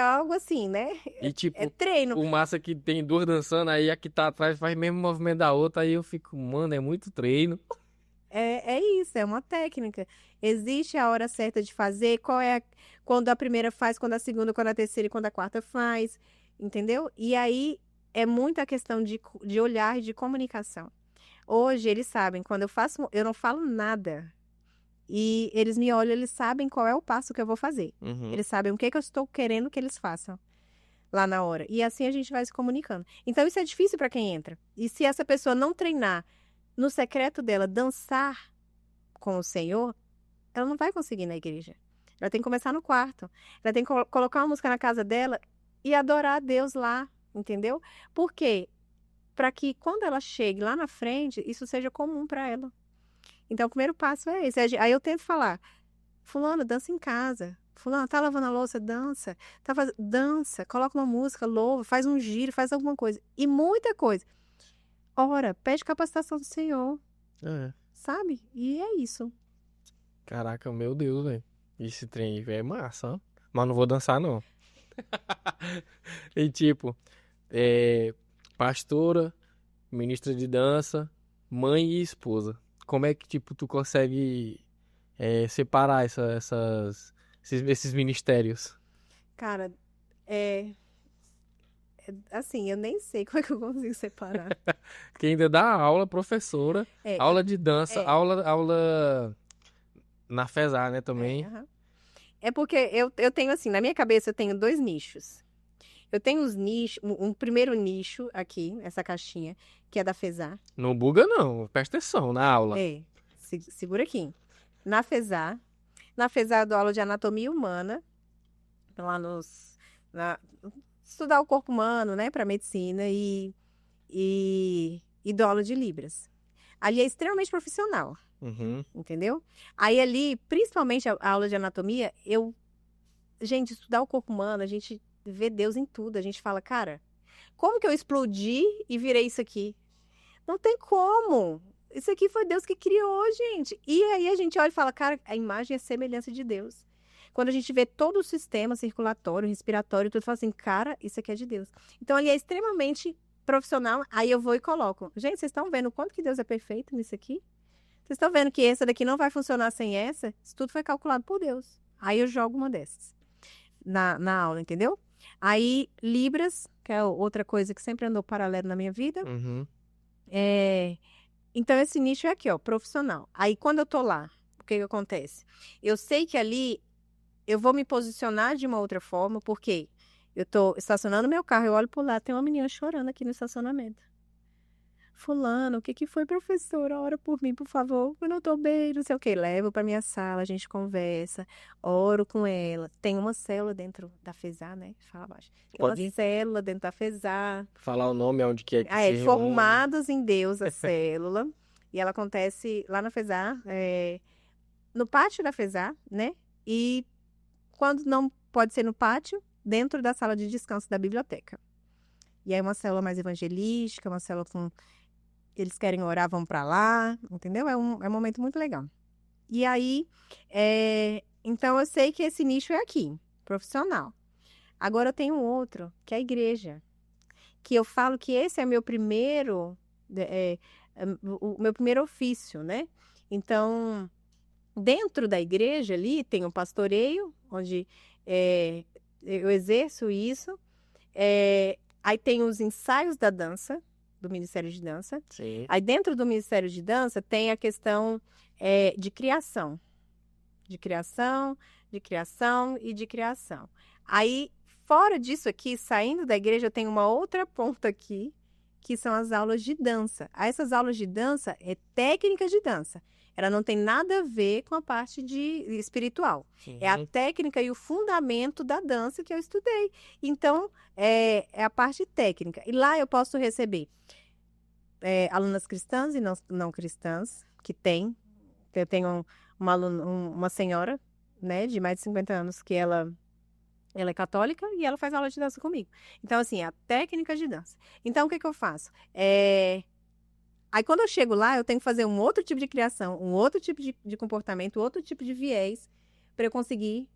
algo assim, né? E tipo, É treino. o massa é que tem duas dançando, aí a que tá atrás faz o mesmo movimento da outra, aí eu fico, mano, é muito treino. É isso, é uma técnica. Existe a hora certa de fazer, quando a primeira faz, quando a segunda, quando a terceira e quando a quarta faz, entendeu? E aí é muita questão de olhar e de comunicação. Hoje eles sabem, quando eu não falo nada. E eles me olham, eles sabem qual é o passo que eu vou fazer. Eles sabem o que eu estou querendo que eles façam lá na hora. E assim a gente vai se comunicando. Então isso é difícil para quem entra. E se essa pessoa não treinar no secreto dela, dançar com o Senhor, ela não vai conseguir ir na igreja. Ela tem que começar no quarto. Ela tem que colocar uma música na casa dela e adorar a Deus lá, entendeu? Por quê? Para que quando ela chegue lá na frente, isso seja comum para ela. Então, o primeiro passo é esse. Aí eu tento falar, fulano, dança em casa. Fulano, tá lavando a louça, dança. Dança, coloca uma música, louva, faz um giro, faz alguma coisa. E muita coisa. Ora, pede capacitação do Senhor. Sabe? E é isso. Caraca, meu Deus, velho. Esse trem aí é massa, ó. Mas não vou dançar, não. E tipo, pastora, ministra de dança, mãe e esposa. Como é que, tipo, tu consegue separar esses ministérios? Cara, assim, eu nem sei como é que eu consigo separar. Quem ainda dá aula, professora, aula de dança, aula na FESAR, né, também. É porque eu tenho assim, na minha cabeça eu tenho 2 nichos. Eu tenho os nichos, um primeiro nicho aqui, essa caixinha, que é da FESAR. Não buga não, presta atenção na aula. Segura aqui. Na FESAR eu dou aula de anatomia humana, lá estudar o corpo humano, né, para medicina e dou aula de Libras. Ali é extremamente profissional, entendeu? Aí ali, principalmente a aula de anatomia, gente, estudar o corpo humano, a gente vê Deus em tudo. A gente fala, cara, como que eu explodi e virei isso aqui? Não tem como. Isso aqui foi Deus que criou, gente. E aí a gente olha e fala, cara, a imagem é a semelhança de Deus. Quando a gente vê todo o sistema circulatório, respiratório, tudo, fala assim, cara, isso aqui é de Deus. Então ali é extremamente profissional. Aí eu vou e coloco. Gente, vocês estão vendo o quanto que Deus é perfeito nisso aqui? Vocês estão vendo que essa daqui não vai funcionar sem essa? Isso tudo foi calculado por Deus. Aí eu jogo uma dessas na aula, entendeu? Aí, Libras, que é outra coisa que sempre andou paralelo na minha vida. Então, esse nicho é aqui, ó, profissional. Aí, quando eu tô lá, o que acontece? Eu sei que ali eu vou me posicionar de uma outra forma, porque eu tô estacionando meu carro, eu olho por lá, tem uma menina chorando aqui no estacionamento. fulano, o que foi, professora? Ora por mim, por favor. Eu não tô bem, não sei o quê. Levo pra minha sala, a gente conversa, oro com ela. Tem uma célula dentro da FESAR, né? Fala baixo. Tem uma Pode célula dentro da FESAR. falar o nome, onde que é que se reúne? Formados em Deus, a célula. E ela acontece lá na FESAR, no pátio da FESAR, né? E quando não pode ser no pátio, dentro da sala de descanso da biblioteca. E aí uma célula mais evangelística, uma célula com... Eles querem orar, vão para lá, entendeu? É um momento muito legal. E aí, então eu sei que esse nicho é aqui, profissional. Agora eu tenho outro, que é a igreja. Que eu falo que esse é meu primeiro, o meu primeiro ofício, né? Então, dentro da igreja ali tem o pastoreio, onde eu exerço isso. Aí tem os ensaios da dança, do Ministério de Dança. Sim. Aí dentro do Ministério de Dança tem a questão de criação. De criação, de criação e de criação. Aí, fora disso aqui, saindo da igreja, eu tenho uma outra ponta aqui, que são as aulas de dança. Essas aulas de dança é técnica de dança. Ela não tem nada a ver com a parte espiritual. Uhum. É a técnica e o fundamento da dança que eu estudei. Então, é a parte técnica. E lá eu posso receber alunas cristãs e não cristãs, que tem. Eu tenho uma senhora, né, de mais de 50 anos, que ela é católica e ela faz aula de dança comigo. Então, assim, é a técnica de dança. Então, o que eu faço? Aí, quando eu chego lá, eu tenho que fazer um outro tipo de criação, um outro tipo de comportamento, outro tipo de viés, para eu conseguir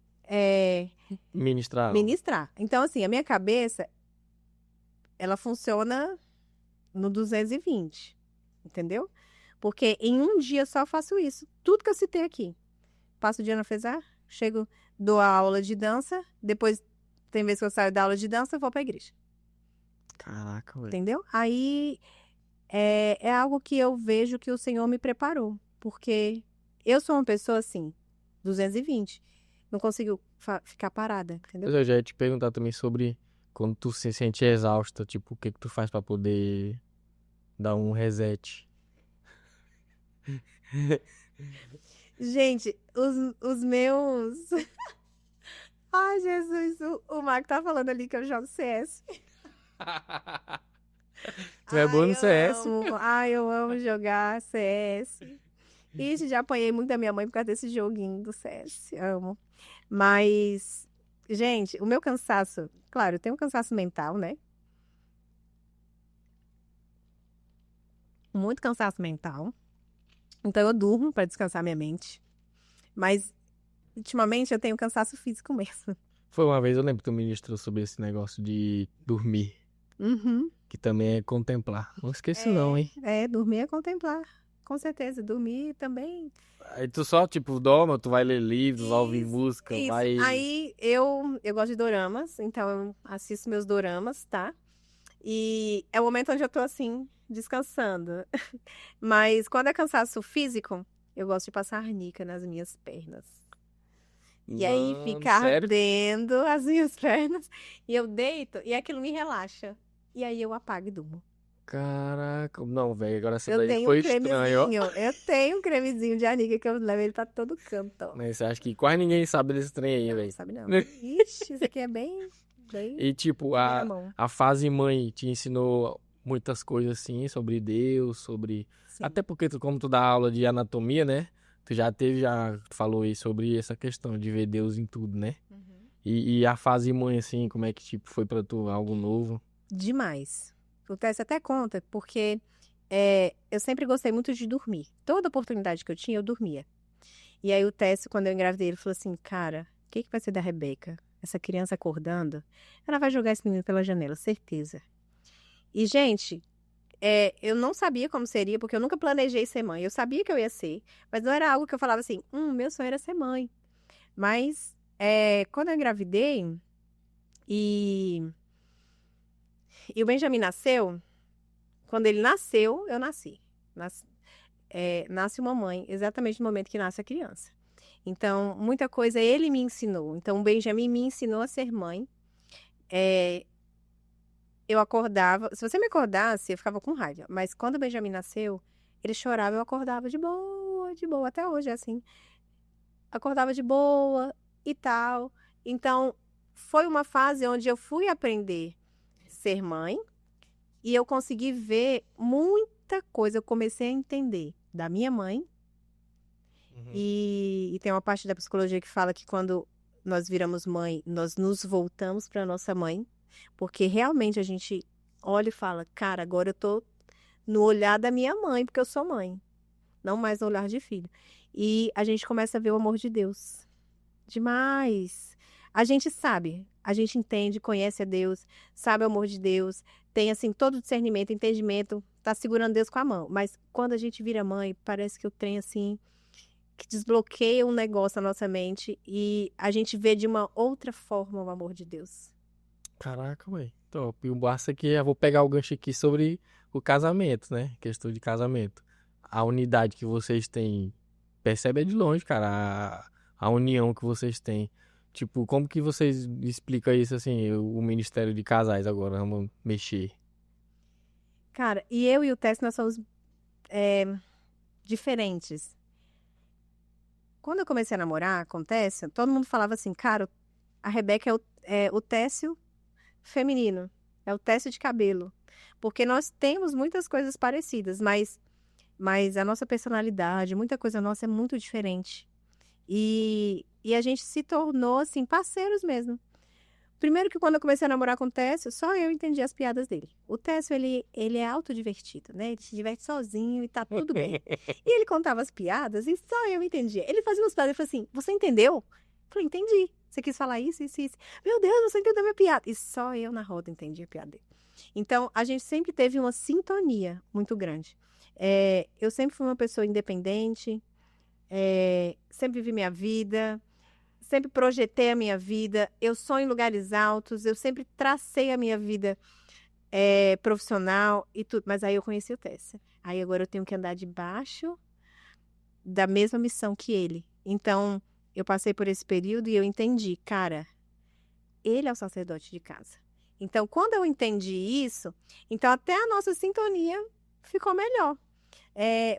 ministrar. Então, assim, a minha cabeça, ela funciona no 220, entendeu? Porque em um dia só eu faço isso. Tudo que eu citei aqui. Passo o dia na FESAR, chego, dou a aula de dança, depois, tem vezes que eu saio da aula de dança, eu vou para a igreja. Caraca, velho. Entendeu? Aí... É algo que eu vejo que o Senhor me preparou, porque eu sou uma pessoa assim, 220, não consigo ficar parada, entendeu? Eu já ia te perguntar também sobre quando tu se sente exausta, tipo, o que tu faz pra poder dar um reset? Gente, os meus... Ai, Jesus, o Marco tá falando ali que eu jogo CS. Tu é bom no CS? Eu amo jogar CS. Ixi, já apanhei muito da minha mãe por causa desse joguinho do CS. Amo. Mas, gente, o meu cansaço... Claro, eu tenho um cansaço mental, né? Muito cansaço mental. Então, eu durmo para descansar minha mente. Mas, ultimamente, eu tenho cansaço físico mesmo. Foi uma vez, eu lembro que tu ministrou sobre esse negócio de dormir. Uhum. Que também é contemplar. Não esqueça não, hein? Dormir é contemplar. Com certeza. Dormir também. Aí tu só, tipo, dorme, tu vai ler livros, vai ouvir música, Isso. vai... Aí, eu gosto de doramas, então eu assisto meus doramas, tá? E é o momento onde eu tô, assim, descansando. Mas quando é cansaço físico, eu gosto de passar arnica nas minhas pernas. E aí fica ardendo as minhas pernas. E eu deito e aquilo me relaxa. E aí eu apago e durmo. Caraca, não, velho, agora essa Eu daí tenho foi um cremezinho, estranho, ó. eu tenho um cremezinho de arnica que eu levo ele pra todo canto. Ó. Mas você acha que quase ninguém sabe desse trem aí, Não, velho. sabe não. Ixi, isso aqui é bem E tipo, na mão. a fase mãe te ensinou muitas coisas assim sobre Deus, sobre... Sim. Até porque como tu dá aula de anatomia, né? Tu já falou aí sobre essa questão de ver Deus em tudo, né? Uhum. E a fase mãe, assim, como é que tipo foi pra tu algo novo? Demais. O Tess até conta, porque eu sempre gostei muito de dormir. Toda oportunidade que eu tinha, eu dormia. E aí o Tess, quando eu engravidei, ele falou assim, cara, o que vai ser da Rebeca? Essa criança acordando, ela vai jogar esse menino pela janela, certeza. E, gente, eu não sabia como seria, porque eu nunca planejei ser mãe. Eu sabia que eu ia ser, mas não era algo que eu falava assim, meu sonho era ser mãe. Mas, quando eu engravidei, e o Benjamin nasceu, quando ele nasceu, eu nasci. Nasce uma mãe, exatamente no momento que nasce a criança. Então, muita coisa ele me ensinou. Então, o Benjamin me ensinou a ser mãe. eu acordava. Se você me acordasse, eu ficava com raiva. Mas quando o Benjamin nasceu, ele chorava, eu acordava de boa. Até hoje é assim. Acordava de boa e tal. Então, foi uma fase onde eu fui aprender a ser mãe e eu consegui ver muita coisa. Eu comecei a entender da minha mãe. E tem uma parte da psicologia que fala que quando nós viramos mãe, nós nos voltamos para nossa mãe. Porque realmente a gente olha e fala, cara, agora eu tô no olhar da minha mãe, porque eu sou mãe. Não mais no olhar de filho. E a gente começa a ver o amor de Deus. Demais. A gente sabe, a gente entende, conhece a Deus, sabe o amor de Deus, tem assim todo discernimento, entendimento, tá segurando Deus com a mão. Mas quando a gente vira mãe, parece que o trem assim, que desbloqueia um negócio na nossa mente e a gente vê de uma outra forma o amor de Deus. Caraca, ué. Top. E o massa aqui, eu vou pegar o gancho aqui sobre o casamento, né? Questão de casamento. A unidade que vocês têm, percebe de longe, cara, a união que vocês têm. Tipo, como que vocês explicam isso, assim, o Ministério de Casais agora, vamos mexer? Cara, e eu e o Tess, nós somos diferentes. Quando eu comecei a namorar com o Tess, todo mundo falava assim, cara, a Rebeca é o Técio feminino, é o Técio de cabelo. Porque nós temos muitas coisas parecidas, mas a nossa personalidade, muita coisa nossa é muito diferente. E a gente se tornou, assim, parceiros mesmo. Primeiro que quando eu comecei a namorar com o Técio, só eu entendi as piadas dele. O Técio, ele é autodivertido, né? Ele se diverte sozinho e tá tudo bem. E ele contava as piadas e só eu entendia. Ele fazia umas piadas e falou assim, você entendeu? Eu falei, entendi. Você quis falar isso. Meu Deus, você entendeu a minha piada. E só eu na roda entendi a piada dele. Então, a gente sempre teve uma sintonia muito grande. Eu sempre fui uma pessoa independente, sempre vivi minha vida, sempre projetei a minha vida, eu sonho em lugares altos, eu sempre tracei a minha vida profissional e tudo. Mas aí eu conheci o Tessa. Aí agora eu tenho que andar debaixo da mesma missão que ele. Então, eu passei por esse período e eu entendi, cara, ele é o sacerdote de casa. Então, quando eu entendi isso, então até a nossa sintonia ficou melhor.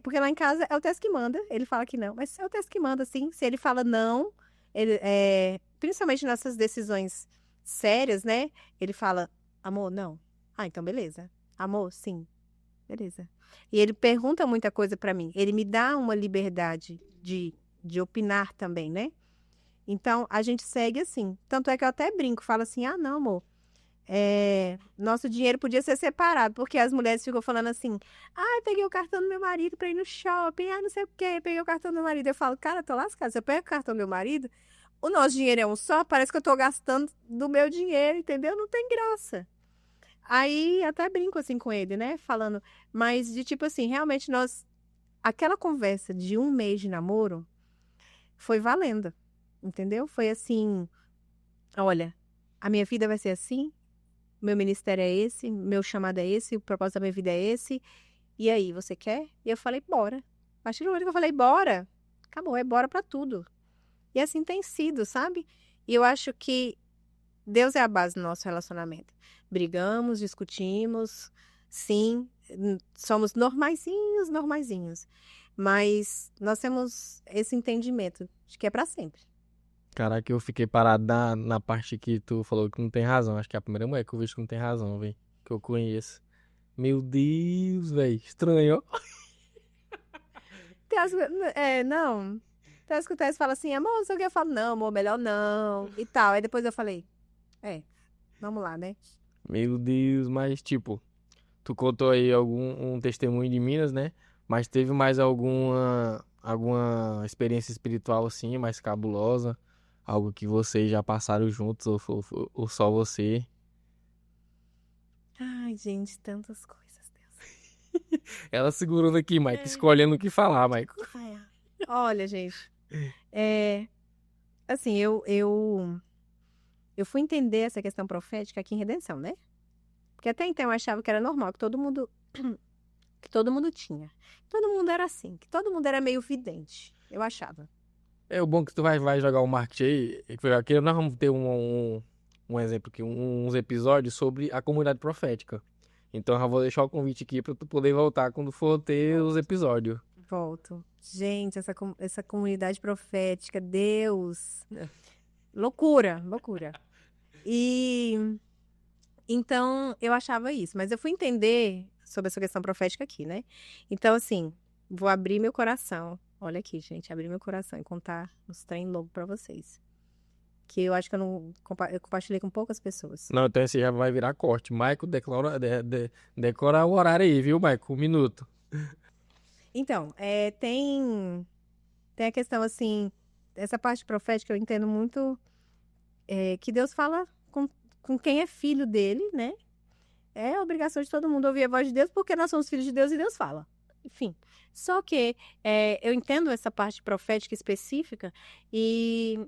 Porque lá em casa é o Tess que manda, ele fala que não, mas é o Tess que manda, sim. Se ele fala não, principalmente nessas decisões sérias, né? Ele fala, amor, não. Ah, então beleza. Amor, sim. Beleza. E ele pergunta muita coisa pra mim. Ele me dá uma liberdade de opinar também, né? Então, a gente segue assim. Tanto é que eu até brinco, falo assim, ah, não, amor. Nosso dinheiro podia ser separado, porque as mulheres ficam falando assim, eu peguei o cartão do meu marido pra ir no shopping, não sei o quê, peguei o cartão do meu marido. Eu falo, cara, tô lascada, se eu pego o cartão do meu marido, o nosso dinheiro é um só, parece que eu tô gastando do meu dinheiro, entendeu? Não tem graça. Aí, até brinco assim com ele, né, falando, mas de tipo assim, realmente aquela conversa de 1 mês de namoro foi valendo, entendeu? Foi assim, olha, a minha vida vai ser assim, meu ministério é esse, meu chamado é esse, o propósito da minha vida é esse. E aí, você quer? E eu falei, bora. A partir do momento que eu falei, bora, acabou, é bora pra tudo. E assim tem sido, sabe? E eu acho que Deus é a base do nosso relacionamento. Brigamos, discutimos, sim, somos normaizinhos. Mas nós temos esse entendimento de que é pra sempre. Caraca, eu fiquei parado na parte que tu falou que não tem razão. Acho que é a primeira mulher que eu vejo que não tem razão, velho. Que eu conheço. Meu Deus, velho. Estranho, ó. Não. Então, as que fala assim, amor, não sei o que. Eu falo, não, amor, melhor não. E tal. Aí depois eu falei, vamos lá, né? Meu Deus, mas tipo, tu contou aí um testemunho de Minas, né? Mas teve mais alguma experiência espiritual assim, mais cabulosa? Algo que vocês já passaram juntos ou só você? Ai, gente, tantas coisas, Deus. Ela segurando aqui, Mike, escolhendo o que falar, Mike. Olha, gente, assim, eu fui entender essa questão profética aqui em Redenção, né? Porque até então eu achava que era normal, que todo mundo tinha. Todo mundo era assim, que todo mundo era meio vidente, eu achava. É o bom que tu vai jogar o marketing aí, que nós vamos ter um exemplo aqui, uns episódios sobre a comunidade profética. Então, eu já vou deixar o convite aqui para tu poder voltar quando for ter os episódios. Volto. Gente, essa comunidade profética, Deus. Loucura, loucura. E então eu achava isso, mas eu fui entender sobre essa questão profética aqui, né? Então, assim, vou abrir meu coração. Olha aqui, gente, abrir meu coração e contar uns trem louco pra vocês. Que eu acho que eu compartilhei com poucas pessoas. Não, então esse já vai virar corte. Maico, decora o horário aí, viu, Maico? 1 minuto. Então, tem a questão, assim, essa parte profética eu entendo muito que Deus fala com quem é filho dele, né? É obrigação de todo mundo ouvir a voz de Deus, porque nós somos filhos de Deus e Deus fala. Enfim, só que eu entendo essa parte profética específica e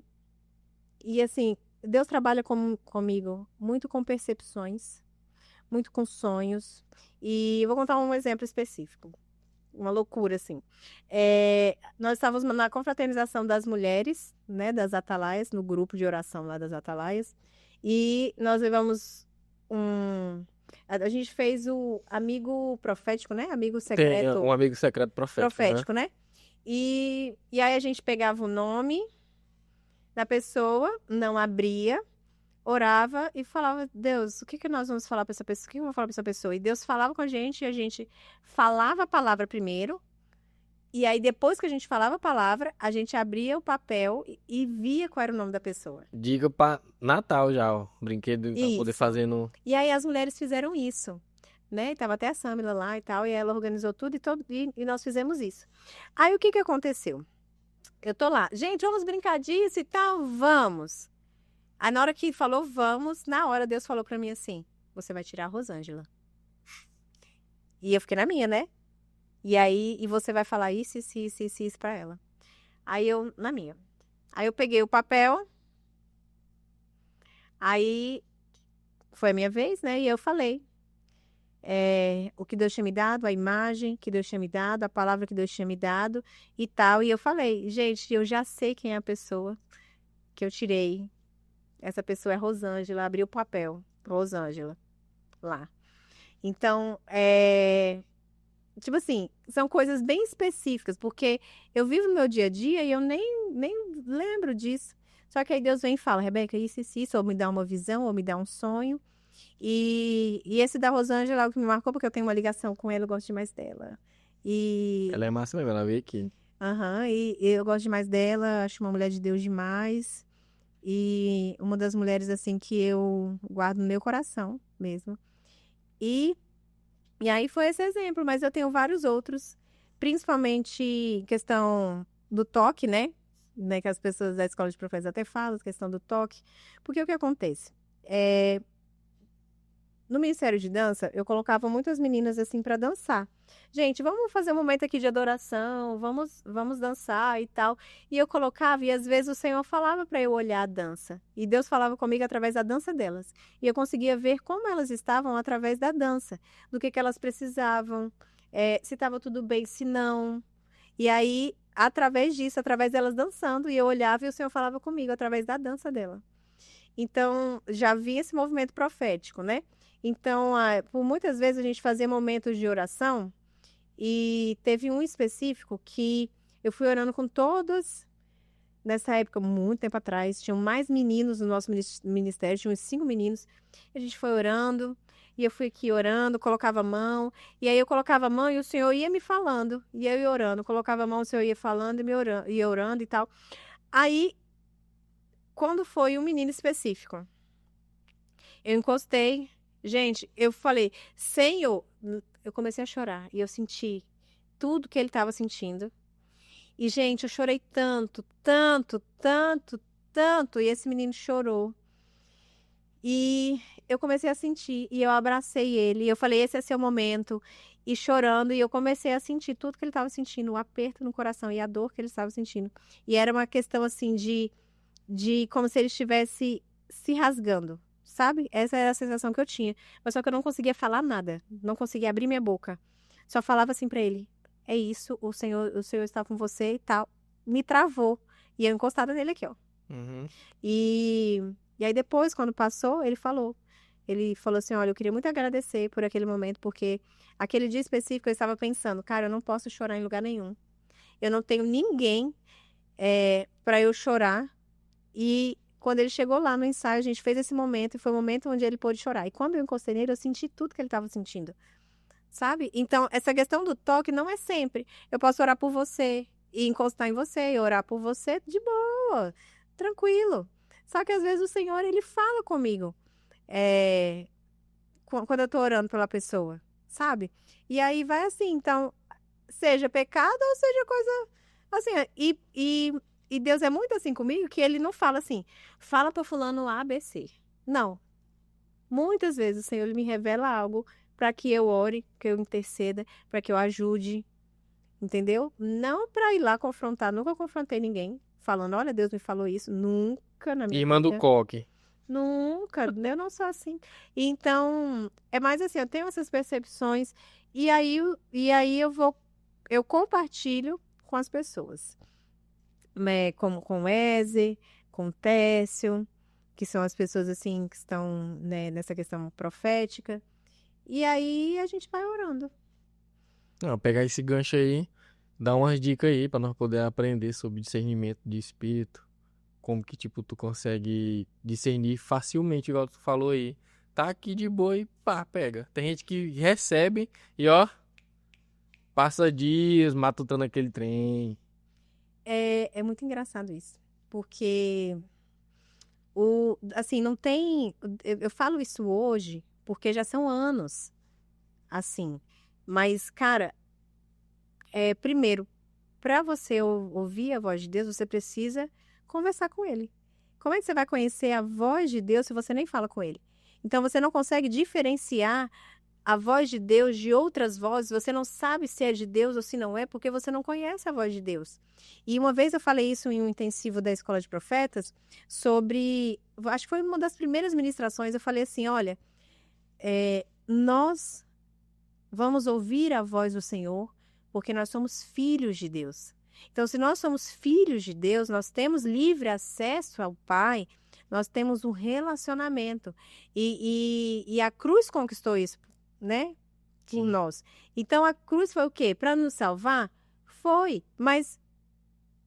assim, Deus trabalha comigo muito com percepções, muito com sonhos. E eu vou contar um exemplo específico. Uma loucura, assim. Nós estávamos na confraternização das mulheres, né, das atalaias, no grupo de oração lá das atalaias. E nós levamos a gente fez o amigo profético, né? Amigo secreto. Tem um amigo secreto profético, né? E aí a gente pegava o nome da pessoa, não abria, orava e falava, Deus, o que nós vamos falar para essa pessoa? O que eu vou falar para essa pessoa? E Deus falava com a gente e a gente falava a palavra primeiro. E aí, depois que a gente falava a palavra, a gente abria o papel e via qual era o nome da pessoa. Diga pra Natal já, ó. Brinquedo pra poder fazer no... E aí, as mulheres fizeram isso, né? E tava até a Samila lá e tal, e ela organizou tudo e nós fizemos isso. Aí, o que aconteceu? Eu tô lá, gente, vamos brincar disso e tal? Vamos! Aí, na hora que falou vamos, na hora Deus falou pra mim assim, você vai tirar a Rosângela. E eu fiquei na minha, né? E aí, você vai falar isso pra ela. Aí eu, na minha. Aí eu peguei o papel. Aí foi a minha vez, né? E eu falei. O que Deus tinha me dado, a imagem que Deus tinha me dado, a palavra que Deus tinha me dado e tal. E eu falei, gente, eu já sei quem é a pessoa que eu tirei. Essa pessoa é Rosângela. Abri o papel. Rosângela. Lá. Então, tipo assim, são coisas bem específicas, porque eu vivo no meu dia a dia e eu nem lembro disso. Só que aí Deus vem e fala, Rebeca, isso, ou me dá uma visão, ou me dá um sonho. E esse da Rosângela é o que me marcou, porque eu tenho uma ligação com ela, eu gosto demais dela. Ela é massa mesmo, ela veio aqui. E eu gosto demais dela, acho uma mulher de Deus demais. E uma das mulheres, assim, que eu guardo no meu coração mesmo. E aí foi esse exemplo, mas eu tenho vários outros, principalmente questão do toque, né? Que as pessoas da escola de profetas até falam, questão do toque. Porque o que acontece? No Ministério de Dança, eu colocava muitas meninas assim para dançar. Gente, vamos fazer um momento aqui de adoração, vamos dançar e tal. E eu colocava, e às vezes o Senhor falava para eu olhar a dança. E Deus falava comigo através da dança delas. E eu conseguia ver como elas estavam através da dança, do que elas precisavam, se estava tudo bem, se não. E aí, através disso, através delas dançando, e eu olhava e o Senhor falava comigo através da dança dela. Então, já vi esse movimento profético, né? Então, por muitas vezes a gente fazia momentos de oração e teve um específico que eu fui orando com todos. Nessa época, muito tempo atrás, tinham mais meninos no nosso ministério, tinha uns 5 meninos. A gente foi orando e eu fui aqui orando, colocava a mão. E aí eu colocava a mão e o Senhor ia me falando. E eu ia orando, colocava a mão, o Senhor ia falando e ia orando e tal. Aí, quando foi um menino específico, eu encostei. Gente, eu falei, Senhor, eu comecei a chorar e eu senti tudo que ele estava sentindo. E, gente, eu chorei tanto, tanto, tanto, tanto. E esse menino chorou. E eu comecei a sentir, e eu abracei ele. E eu falei, esse é seu momento. E chorando, e eu comecei a sentir tudo que ele estava sentindo, o aperto no coração e a dor que ele estava sentindo. E era uma questão, assim, de como se ele estivesse se rasgando. Sabe? Essa era a sensação que eu tinha. Mas só que eu não conseguia falar nada. Não conseguia abrir minha boca. Só falava assim pra ele. É isso, o Senhor está com você e tal. Me travou. E eu encostada nele aqui, ó. Uhum. E E aí depois, quando passou, ele falou. Ele falou assim, olha, eu queria muito agradecer por aquele momento, porque aquele dia específico eu estava pensando, cara, eu não posso chorar em lugar nenhum. Eu não tenho ninguém para eu chorar. E quando ele chegou lá no ensaio, a gente fez esse momento e foi o momento onde ele pôde chorar. E quando eu encostei nele, eu senti tudo que ele estava sentindo, sabe? Então, essa questão do toque não é sempre. Eu posso orar por você e encostar em você e orar por você de boa, tranquilo. Só que às vezes o Senhor, ele fala comigo quando eu tô orando pela pessoa, sabe? E aí vai assim, então, seja pecado ou seja coisa assim. E Deus é muito assim comigo que ele não fala assim, fala para fulano A, B, C. Não. Muitas vezes o Senhor ele me revela algo para que eu ore, que eu interceda, para que eu ajude, entendeu? Não para ir lá confrontar. Nunca confrontei ninguém falando, olha, Deus me falou isso. Nunca na minha Irmã do vida. coque. Nunca, eu não sou assim. Então, é mais assim, eu tenho essas percepções e aí eu compartilho com as pessoas. Como com o Eze, com o Técio, que são as pessoas assim que estão, né, nessa questão profética. E aí a gente vai orando. Não, pegar esse gancho aí, dar umas dicas aí pra nós poder aprender sobre discernimento de espírito. Como que, tipo, tu consegue discernir facilmente, igual tu falou aí. Tá aqui de boa e pá, pega. Tem gente que recebe e ó, passa dias matutando aquele trem. É muito engraçado isso, porque assim, não tem. Eu falo isso hoje porque já são anos, assim. Mas, cara, primeiro, para você ouvir a voz de Deus, você precisa conversar com Ele. Como é que você vai conhecer a voz de Deus se você nem fala com Ele? Então, você não consegue diferenciar a voz de Deus de outras vozes, você não sabe se é de Deus ou se não é, porque você não conhece a voz de Deus. E uma vez eu falei isso em um intensivo da Escola de Profetas, acho que foi uma das primeiras ministrações, eu falei assim, olha, nós vamos ouvir a voz do Senhor, porque nós somos filhos de Deus. Então, se nós somos filhos de Deus, nós temos livre acesso ao Pai, nós temos um relacionamento. E a cruz conquistou isso, né? Por nós. Então, a cruz foi o quê? Para nos salvar? Foi, mas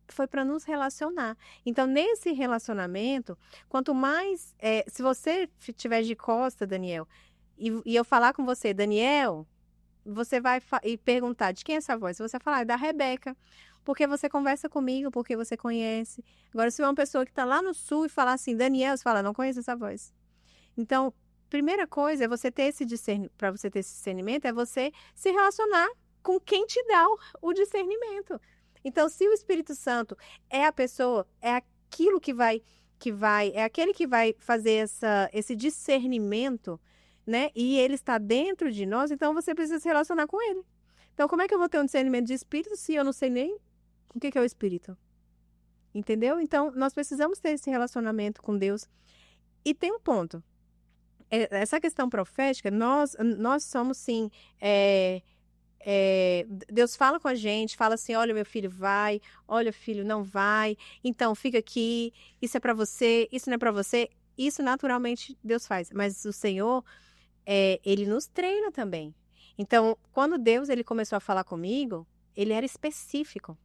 foi para nos relacionar. Então, nesse relacionamento, quanto mais... se você estiver de costa, Daniel, e eu falar com você, Daniel, você vai e perguntar de quem é essa voz? Você vai falar, é da Rebeca. Porque você conversa comigo, porque você conhece. Agora, se é uma pessoa que está lá no sul e falar assim, Daniel, você fala, não conheço essa voz. Então, primeira coisa é você ter esse discernimento. Para você ter esse discernimento, é você se relacionar com quem te dá o discernimento. Então, se o Espírito Santo é a pessoa, é aquilo é aquele que vai fazer esse discernimento, né? E ele está dentro de nós, então você precisa se relacionar com ele. Então, como é que eu vou ter um discernimento de espírito se eu não sei nem o que é o espírito? Entendeu? Então, nós precisamos ter esse relacionamento com Deus. E tem um ponto. Essa questão profética, nós somos, sim... Deus fala com a gente, fala assim, olha, meu filho vai, olha, filho, não vai. Então, fica aqui, isso é para você, isso não é para você. Isso, naturalmente, Deus faz. Mas o Senhor, Ele nos treina também. Então, quando Deus ele começou a falar comigo, ele era específico.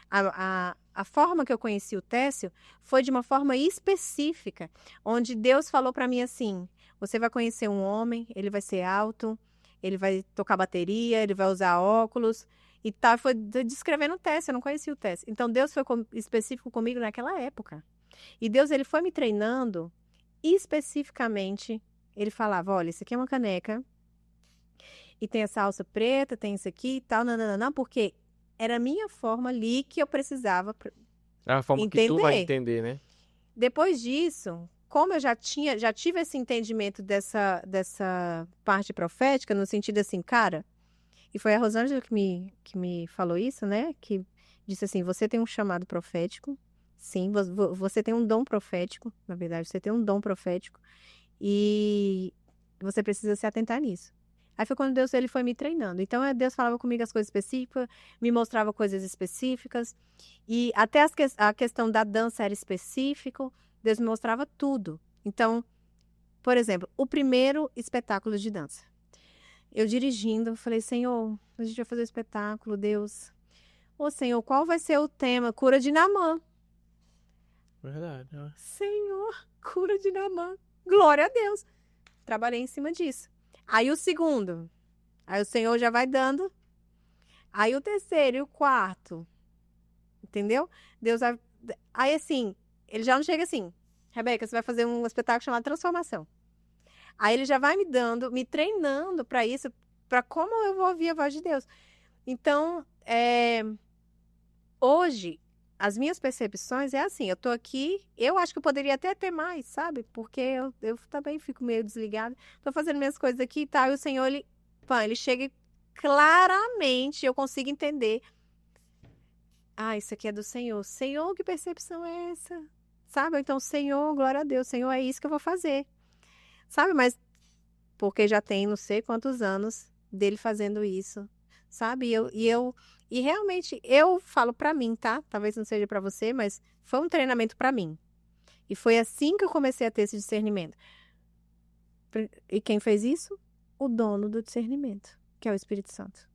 A forma que eu conheci o Técio foi de uma forma específica, onde Deus falou para mim assim, você vai conhecer um homem, ele vai ser alto, ele vai tocar bateria, ele vai usar óculos, e tá, foi descrevendo o Técio, eu não conhecia o Técio. Então, Deus foi específico comigo naquela época. E Deus ele foi me treinando especificamente. Ele falava, olha, isso aqui é uma caneca, e tem essa alça preta, tem isso aqui e tal, não, porque era a minha forma ali que eu precisava É a forma entender. que tu vai entender, né? Depois disso, como eu já tive esse entendimento dessa parte profética, no sentido assim, cara, e foi a Rosângela que me falou isso, né? Que disse assim, você tem um chamado profético, sim, você tem um dom profético, na verdade, você tem um dom profético, e você precisa se atentar nisso. Aí foi quando Deus ele foi me treinando. Então, Deus falava comigo as coisas específicas, me mostrava coisas específicas. E até a questão da dança era específico. Deus me mostrava tudo. Então, por exemplo, o primeiro espetáculo de dança. Eu dirigindo, eu falei, Senhor, a gente vai fazer o espetáculo, Deus. Ô, Senhor, qual vai ser o tema? Cura de Naamã. Verdade. Ó. Senhor, cura de Naamã. Glória a Deus. Trabalhei em cima disso. Aí o segundo. Aí o Senhor já vai dando. Aí o terceiro e o quarto. Entendeu? Deus vai... Aí assim, ele já não chega assim. Rebeca, você vai fazer um espetáculo chamado Transformação. Aí ele já vai me dando, me treinando para isso, para como eu vou ouvir a voz de Deus. Então, hoje, as minhas percepções é assim, eu tô aqui, eu acho que eu poderia até ter mais, sabe? Porque eu também fico meio desligada. Tô fazendo minhas coisas aqui e tal, e o Senhor, ele chega claramente, eu consigo entender. Ah, isso aqui é do Senhor. Senhor, que percepção é essa? Sabe? Então, Senhor, glória a Deus, Senhor, é isso que eu vou fazer. Sabe? Mas porque já tem não sei quantos anos dele fazendo isso, sabe? E realmente eu falo pra mim, tá? Talvez não seja pra você, mas foi um treinamento pra mim. E foi assim que eu comecei a ter esse discernimento. E quem fez isso? O dono do discernimento, que é o Espírito Santo.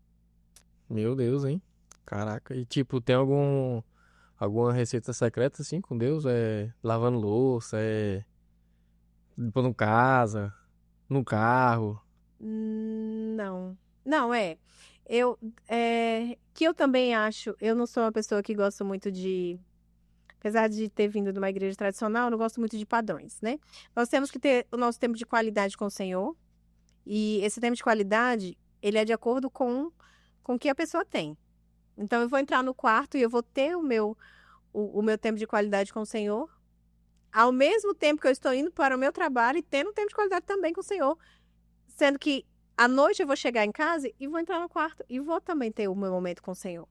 Meu Deus, hein? Caraca. E tipo, tem alguma receita secreta assim com Deus? É lavando louça, é limpando casa, no carro. Não. Não, que eu também acho, eu não sou uma pessoa que gosta muito de, apesar de ter vindo de uma igreja tradicional, eu não gosto muito de padrões, né? Nós temos que ter o nosso tempo de qualidade com o Senhor, e esse tempo de qualidade, ele é de acordo com o que a pessoa tem. Então, eu vou entrar no quarto e eu vou ter o meu tempo de qualidade com o Senhor, ao mesmo tempo que eu estou indo para o meu trabalho e tendo um tempo de qualidade também com o Senhor, sendo que à noite eu vou chegar em casa e vou entrar no quarto e vou também ter o meu momento com o Senhor.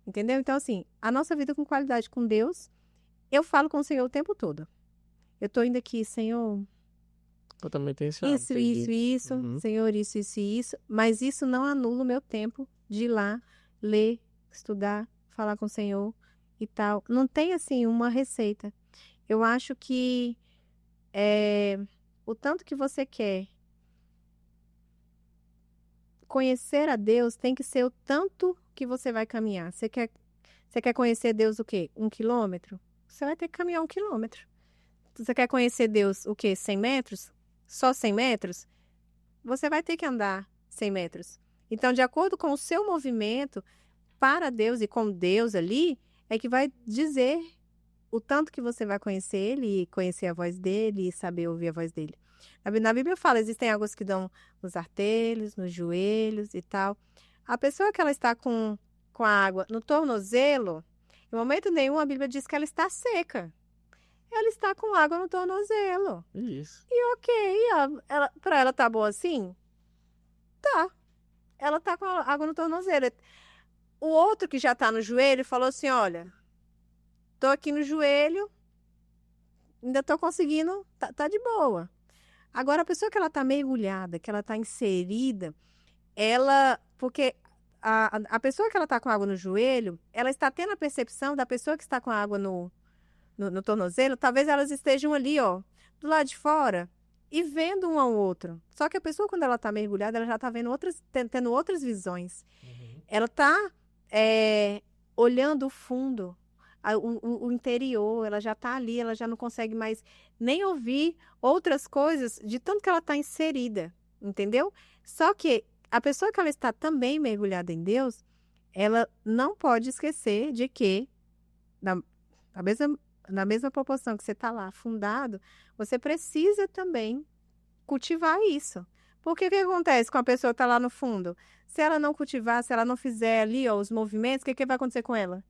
Entendeu? Então, assim, a nossa vida com qualidade com Deus, eu falo com o Senhor o tempo todo. Eu tô indo aqui, Senhor, Eu também tenho esse isso, hábito isso, Uhum. Senhor, isso, mas isso não anula o meu tempo de ir lá, ler, estudar, falar com o Senhor e tal. Não tem, assim, uma receita. Eu acho que o tanto que você quer conhecer a Deus tem que ser o tanto que você vai caminhar. Você quer conhecer Deus o quê? 1 quilômetro? Você vai ter que caminhar 1 quilômetro. Você quer conhecer Deus o quê? 100 metros? Só 100 metros? Você vai ter que andar 100 metros. Então, de acordo com o seu movimento para Deus e com Deus ali, é que vai dizer o tanto que você vai conhecer Ele, e conhecer a voz dEle e saber ouvir a voz dEle. Na Bíblia fala, existem águas que dão nos artelhos, nos joelhos e tal. A pessoa que ela está com a água no tornozelo, em momento nenhum a Bíblia diz que ela está seca. Ela está com água no tornozelo. Isso. E ok, para ela tá boa assim? Tá. Ela tá com a água no tornozelo. O outro que já tá no joelho falou assim, olha, tô aqui no joelho, ainda tô conseguindo, tá de boa. Agora, a pessoa que ela tá mergulhada, que ela tá inserida, porque a pessoa que ela tá com água no joelho, ela está tendo a percepção da pessoa que está com a água no tornozelo, talvez elas estejam ali, ó, do lado de fora e vendo um ao outro. Só que a pessoa, quando ela tá mergulhada, ela já tá vendo tendo outras visões. Uhum. Ela tá olhando o fundo, o interior, ela já tá ali, ela já não consegue mais nem ouvir outras coisas de tanto que ela tá inserida, entendeu? Só que a pessoa que ela está também mergulhada em Deus, ela não pode esquecer de que na mesma proporção que você está lá afundado, você precisa também cultivar isso. Porque o que acontece com a pessoa que está lá no fundo? Se ela não cultivar, se ela não fizer ali ó, os movimentos, o que vai acontecer com ela?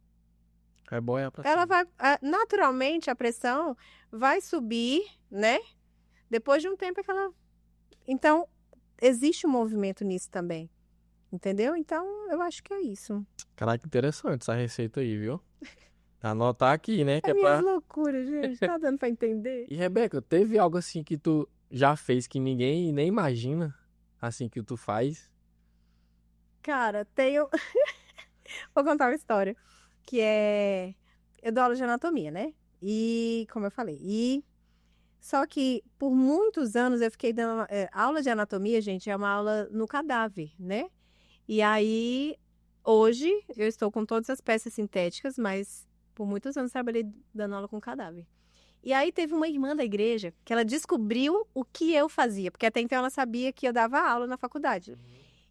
É boia pra Ela cima. vai, naturalmente, a pressão vai subir, né? Depois de um tempo é que ela... Então, existe um movimento nisso também. Entendeu? Então, eu acho que é isso. Caraca, interessante essa receita aí, viu? Anotar aqui, né? Que É é minhas pra... loucuras, gente. Tá dando pra entender? E, Rebeca, teve algo assim que tu já fez que ninguém nem imagina, assim, que tu faz? Cara, tenho... Vou contar uma história. Eu dou aula de anatomia, né? E, como eu falei, Só que por muitos anos eu fiquei dando aula de anatomia, gente, é uma aula no cadáver, né? E aí, hoje, eu estou com todas as peças sintéticas, mas por muitos anos trabalhei dando aula com cadáver. E aí teve uma irmã da igreja que ela descobriu o que eu fazia, porque até então ela sabia que eu dava aula na faculdade.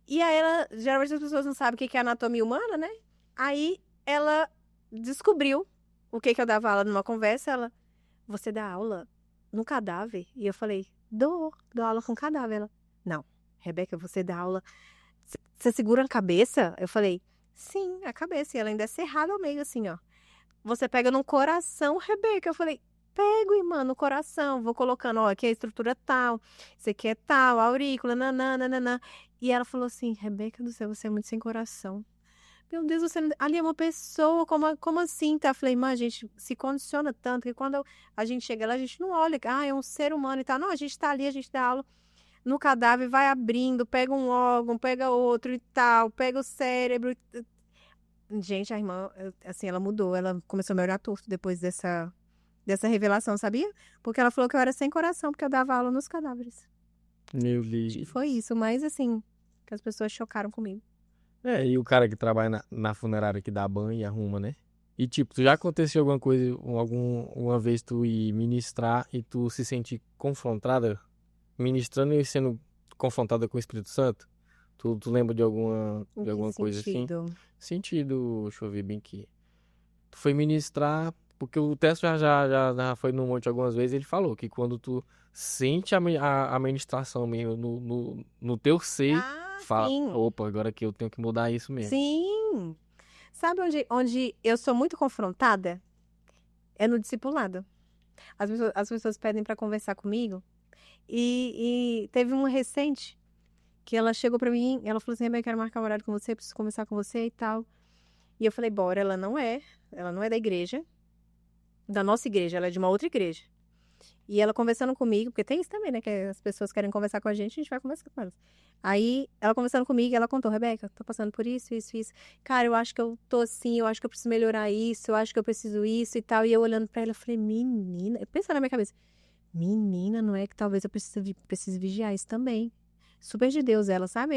E aí geralmente as pessoas não sabem o que é anatomia humana, né? Aí ela descobriu o que eu dava aula numa conversa, você dá aula no cadáver? E eu falei, dou aula com cadáver. Ela, não, Rebeca, você dá aula, você segura a cabeça? Eu falei, sim, a cabeça. E ela ainda é cerrada ao meio, assim, ó. Você pega no coração, Rebeca. Eu falei, pego, irmã, no coração. Vou colocando, ó, aqui é a estrutura tal, isso aqui é tal, a aurícula, nananana. E ela falou assim, Rebeca do céu, você é muito sem coração. Meu Deus, você ali é uma pessoa, como assim? Tá? Eu falei, a gente se condiciona tanto que quando a gente chega lá, a gente não olha, é um ser humano e tal. Não, a gente tá ali, a gente dá aula no cadáver, vai abrindo, pega um órgão, pega outro e tal, pega o cérebro. Gente, a irmã, assim, ela mudou, ela começou a me olhar torto depois dessa revelação, sabia? Porque ela falou que eu era sem coração, porque eu dava aula nos cadáveres. Meu Deus. Foi isso, mas assim, que as pessoas chocaram comigo. E o cara que trabalha na funerária que dá banho e arruma, né? E tipo, tu já aconteceu alguma coisa, uma vez tu ir ministrar e tu se sentir confrontada, ministrando e sendo confrontada com o Espírito Santo? Tu lembra de alguma coisa assim? Sentido, deixa eu ver bem aqui. Tu foi ministrar, porque o Teste já foi no monte algumas vezes, ele falou que quando tu sente a ministração mesmo no teu ser, fala, sim. opa, agora que eu tenho que mudar isso mesmo. Sim. Sabe onde eu sou muito confrontada? É no discipulado. As pessoas pedem para conversar comigo. E teve uma recente que ela chegou para mim, ela falou assim, Rebeca, quero marcar um horário com você, preciso conversar com você e tal. E eu falei, bora, ela não é da igreja, da nossa igreja, ela é de uma outra igreja. E ela conversando comigo, porque tem isso também, né, que as pessoas querem conversar com a gente vai conversar com elas. Aí, ela conversando comigo, ela contou, Rebeca, tô passando por isso. Cara, eu acho que eu tô assim, eu acho que eu preciso melhorar isso, eu acho que eu preciso isso e tal. E eu olhando pra ela, eu falei, menina, eu pensando na minha cabeça, menina, não é que talvez eu precise vigiar isso também. Super de Deus ela, sabe?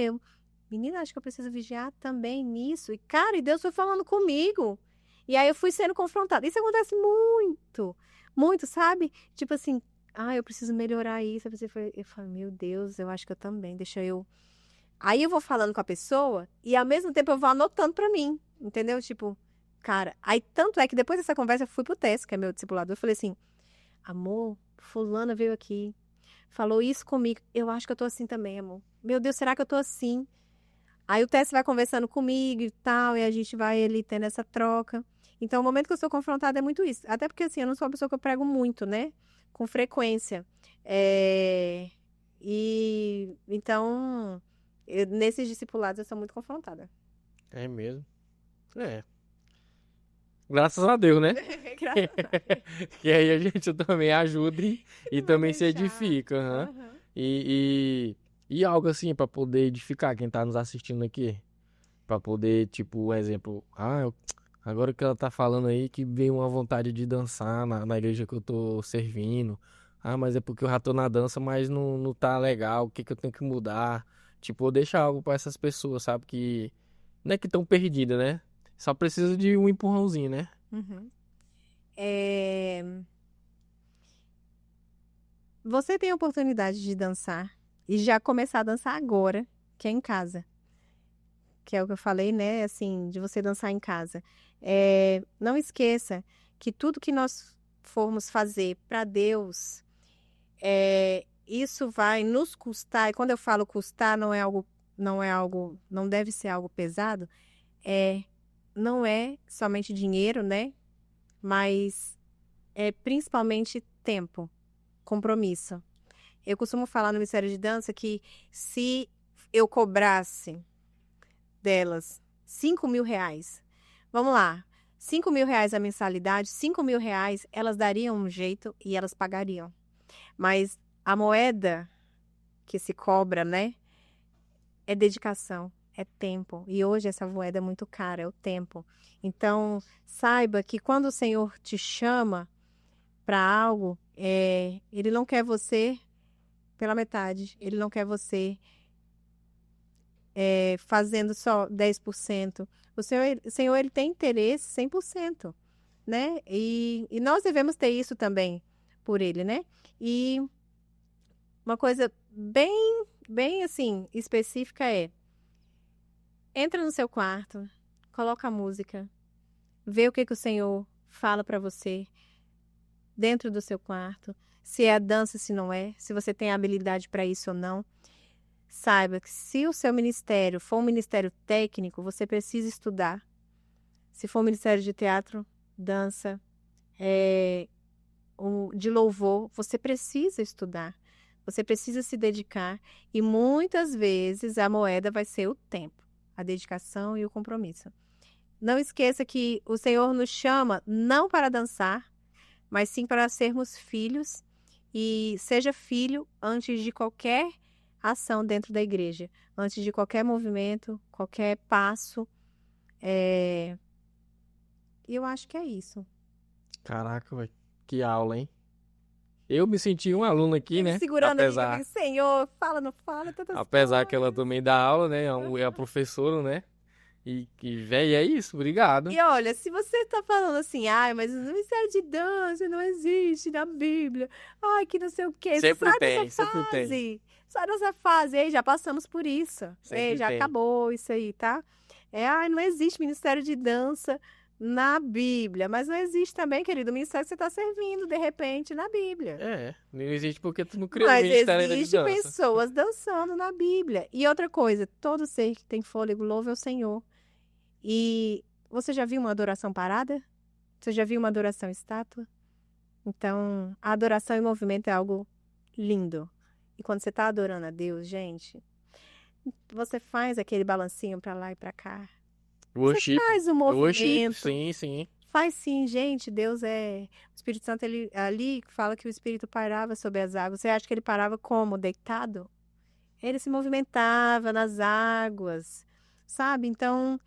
Menina, acho que eu preciso vigiar também nisso. E, cara, e Deus foi falando comigo. E aí eu fui sendo confrontada. Isso acontece muito, sabe? Tipo assim, eu preciso melhorar isso. Eu falei, meu Deus, eu acho que eu também. Deixa eu... Aí eu vou falando com a pessoa e ao mesmo tempo eu vou anotando pra mim, entendeu? Tipo, cara, aí tanto é que depois dessa conversa eu fui pro Tess, que é meu discipulador, eu falei assim, amor, fulana veio aqui, falou isso comigo, eu acho que eu tô assim também, amor. Meu Deus, será que eu tô assim? Aí o Tess vai conversando comigo e tal, e a gente vai ali tendo essa troca. Então, o momento que eu sou confrontada é muito isso. Até porque, assim, eu não sou uma pessoa que eu prego muito, né? Com frequência. E, então, nesses discipulados eu sou muito confrontada. É mesmo? Graças a Deus, né? Graças a Deus. Que aí a gente também ajuda e também se edifica. Uhum. E algo assim pra poder edificar quem tá nos assistindo aqui. Pra poder, tipo, um exemplo. Agora que ela tá falando aí que veio uma vontade de dançar na igreja que eu tô servindo. Mas é porque eu já tô na dança, mas não tá legal. O que eu tenho que mudar? Tipo, eu deixo algo pra essas pessoas, sabe? Que não é que tão perdidas, né? Só precisa de um empurrãozinho, né? Uhum. Você tem a oportunidade de dançar e já começar a dançar agora, que é em casa. Que é o que eu falei, né? Assim, de você dançar em casa. Não esqueça que tudo que nós formos fazer para Deus, isso vai nos custar. E quando eu falo custar, não deve ser algo pesado. Não é somente dinheiro, né? Mas é principalmente tempo, compromisso. Eu costumo falar no Ministério de Dança que se eu cobrasse delas 5 mil reais, vamos lá, 5 mil reais a mensalidade, 5 mil reais, elas dariam um jeito e elas pagariam. Mas a moeda que se cobra, né, é dedicação, é tempo. E hoje essa moeda é muito cara, é o tempo. Então, saiba que quando o Senhor te chama para algo, Ele não quer você pela metade. Ele não quer você fazendo só 10%. O Senhor, ele tem interesse 100%, né? E nós devemos ter isso também por ele, né? E uma coisa bem, bem assim, específica entra no seu quarto, coloca a música, vê o que o Senhor fala para você dentro do seu quarto, se é a dança, se não é, se você tem habilidade para isso ou não. Saiba que se o seu ministério for um ministério técnico, você precisa estudar. Se for um ministério de teatro, dança, de louvor, você precisa estudar. Você precisa se dedicar. E muitas vezes a moeda vai ser o tempo, a dedicação e o compromisso. Não esqueça que o Senhor nos chama não para dançar, mas sim para sermos filhos. E seja filho antes de qualquer ação dentro da igreja, antes de qualquer movimento, qualquer passo. E eu acho que é isso. Caraca, velho. Que aula, hein? Eu me senti um aluno aqui, né? Segurando ali, Senhor, fala, não fala. Apesar que ela também dá aula, né? É a professora, né? E velho, é isso, obrigado. E olha, se você tá falando assim, mas o ministério de dança não existe na Bíblia, que não sei o quê. Sempre tem. Sai dessa fase, já passamos por isso. Já tem. Acabou isso aí, tá? Não existe ministério de dança na Bíblia, mas não existe também, querido, o ministério que você tá servindo, de repente, na Bíblia. Não existe porque tu não criou o ministério de dança. Mas existe pessoas dançando na Bíblia. E outra coisa, todo ser que tem fôlego louve ao Senhor. E você já viu uma adoração parada? Você já viu uma adoração estátua? Então, a adoração em movimento é algo lindo. E quando você está adorando a Deus, gente, você faz aquele balancinho para lá e para cá. Worship. Você faz o movimento. Sim. Faz sim, gente. Deus O Espírito Santo, ele ali fala que o Espírito parava sobre as águas. Você acha que ele parava como? Deitado? Ele se movimentava nas águas, sabe? Então,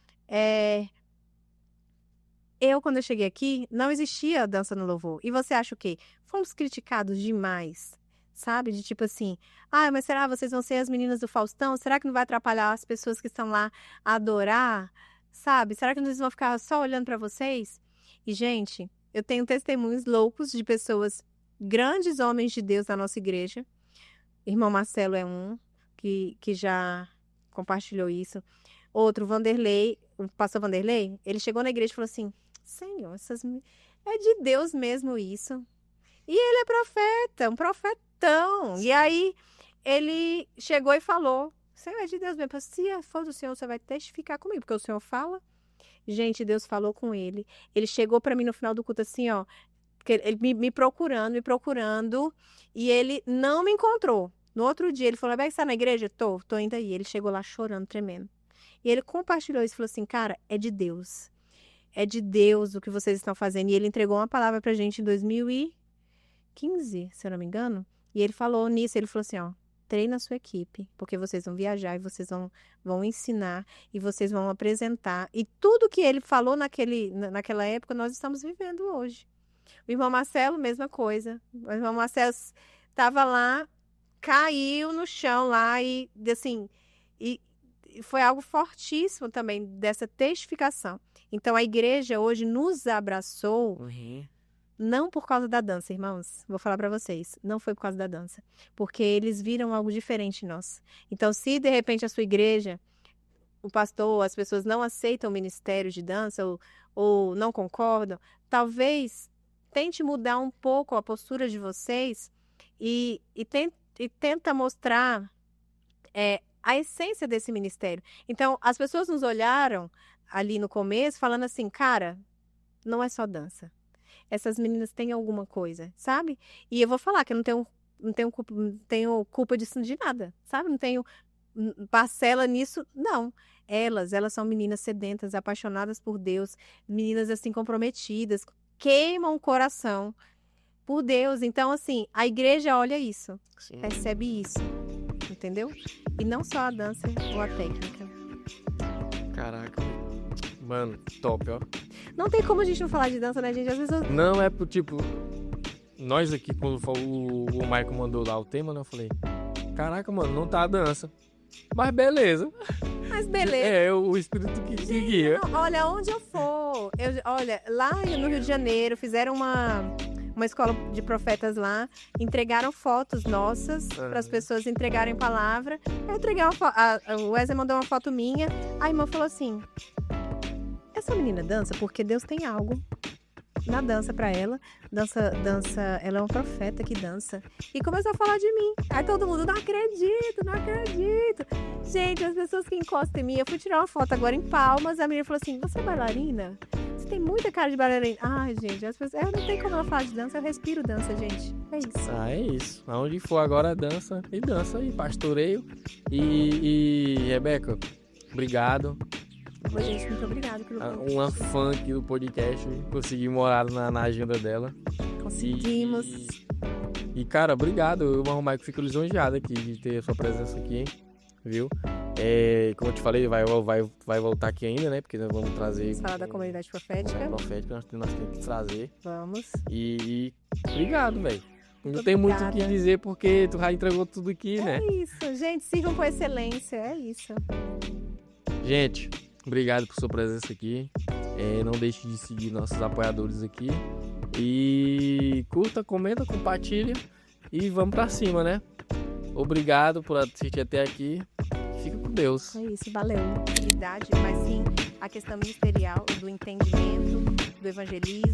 quando eu cheguei aqui, não existia dança no louvor. E você acha o quê? Fomos criticados demais, sabe? De tipo assim, mas será que vocês vão ser as meninas do Faustão? Será que não vai atrapalhar as pessoas que estão lá a adorar? Sabe? Será que eles vão ficar só olhando para vocês? E, gente, eu tenho testemunhos loucos de pessoas, grandes homens de Deus na nossa igreja. Irmão Marcelo é um que já compartilhou isso. Outro, Vanderlei, o pastor Vanderlei, ele chegou na igreja e falou assim, Senhor, é de Deus mesmo isso. E ele é profeta, um profetão. E aí, ele chegou e falou, Senhor, é de Deus mesmo. Se for do Senhor, você vai testificar comigo, porque o Senhor fala. Gente, Deus falou com ele. Ele chegou para mim no final do culto assim, ele me procurando, e ele não me encontrou. No outro dia, ele falou, vai estar na igreja? Tô indo aí. Ele chegou lá chorando, tremendo. E ele compartilhou isso e falou assim, cara, é de Deus. É de Deus o que vocês estão fazendo. E ele entregou uma palavra pra gente em 2015, se eu não me engano. E ele falou nisso, ele falou assim, treina a sua equipe, porque vocês vão viajar e vocês vão ensinar e vocês vão apresentar. E tudo que ele falou naquela época, nós estamos vivendo hoje. O irmão Marcelo, mesma coisa. O irmão Marcelo estava lá, caiu no chão lá e assim... E foi algo fortíssimo também dessa testificação. Então, a igreja hoje nos abraçou, não por causa da dança, irmãos. Vou falar para vocês. Não foi por causa da dança. Porque eles viram algo diferente em nós. Então, se de repente a sua igreja, o pastor, as pessoas não aceitam o ministério de dança ou não concordam, talvez tente mudar um pouco a postura de vocês e tenta mostrar a essência desse ministério. Então, as pessoas nos olharam ali no começo falando assim, cara, não é só dança. Essas meninas têm alguma coisa, sabe? E eu vou falar que eu não tenho culpa disso de nada, sabe? Não tenho parcela nisso, não. Elas são meninas sedentas, apaixonadas por Deus, meninas assim comprometidas, queimam o coração por Deus. Então, assim, a igreja olha isso, percebe isso, entendeu? E não só a dança ou a técnica. Caraca, mano, top, ó. Não tem como a gente não falar de dança, né, gente? Às vezes Não, é pro tipo... nós aqui, quando o Michael mandou lá o tema, né? Eu falei, caraca, mano, não tá a dança. Mas beleza. Mas beleza. É o espírito que guia. Não, olha, onde eu for. Olha, lá no Rio de Janeiro, fizeram uma escola de profetas lá, entregaram fotos nossas para as pessoas entregarem palavra. Eu entreguei uma foto, o Wesley mandou uma foto minha, a irmã falou assim, essa menina dança porque Deus tem algo na dança para ela, ela é uma profeta que dança, e começou a falar de mim, aí todo mundo, não acredito, gente, as pessoas que encostam em mim, eu fui tirar uma foto agora em Palmas, a menina falou assim, você é bailarina? Você tem muita cara de bailarina. Ai, gente, as pessoas, eu não tenho como ela falar de dança, eu respiro dança, gente, é isso. É isso, aonde for agora dança, e pastoreio, e Rebeca, obrigado. Ô, gente, muito obrigada pelo convite. Uma fã aqui do podcast, consegui morar na agenda dela. Conseguimos. E cara, obrigado. O Michael fica lisonjeado aqui de ter a sua presença aqui, viu? Como eu te falei, vai voltar aqui ainda, né? Porque nós vamos trazer. Vamos falar da comunidade profética. Nós temos que trazer. Vamos. E obrigado, velho. Não tem muito o que dizer porque tu já entregou tudo aqui, né? É isso, gente, sirvam com excelência, é isso. Gente, obrigado por sua presença aqui. Não deixe de seguir nossos apoiadores aqui. E curta, comenta, compartilha. E vamos pra cima, né? Obrigado por assistir até aqui. Fica com Deus. É isso, valeu. Mas sim, a questão ministerial do entendimento, do evangelismo.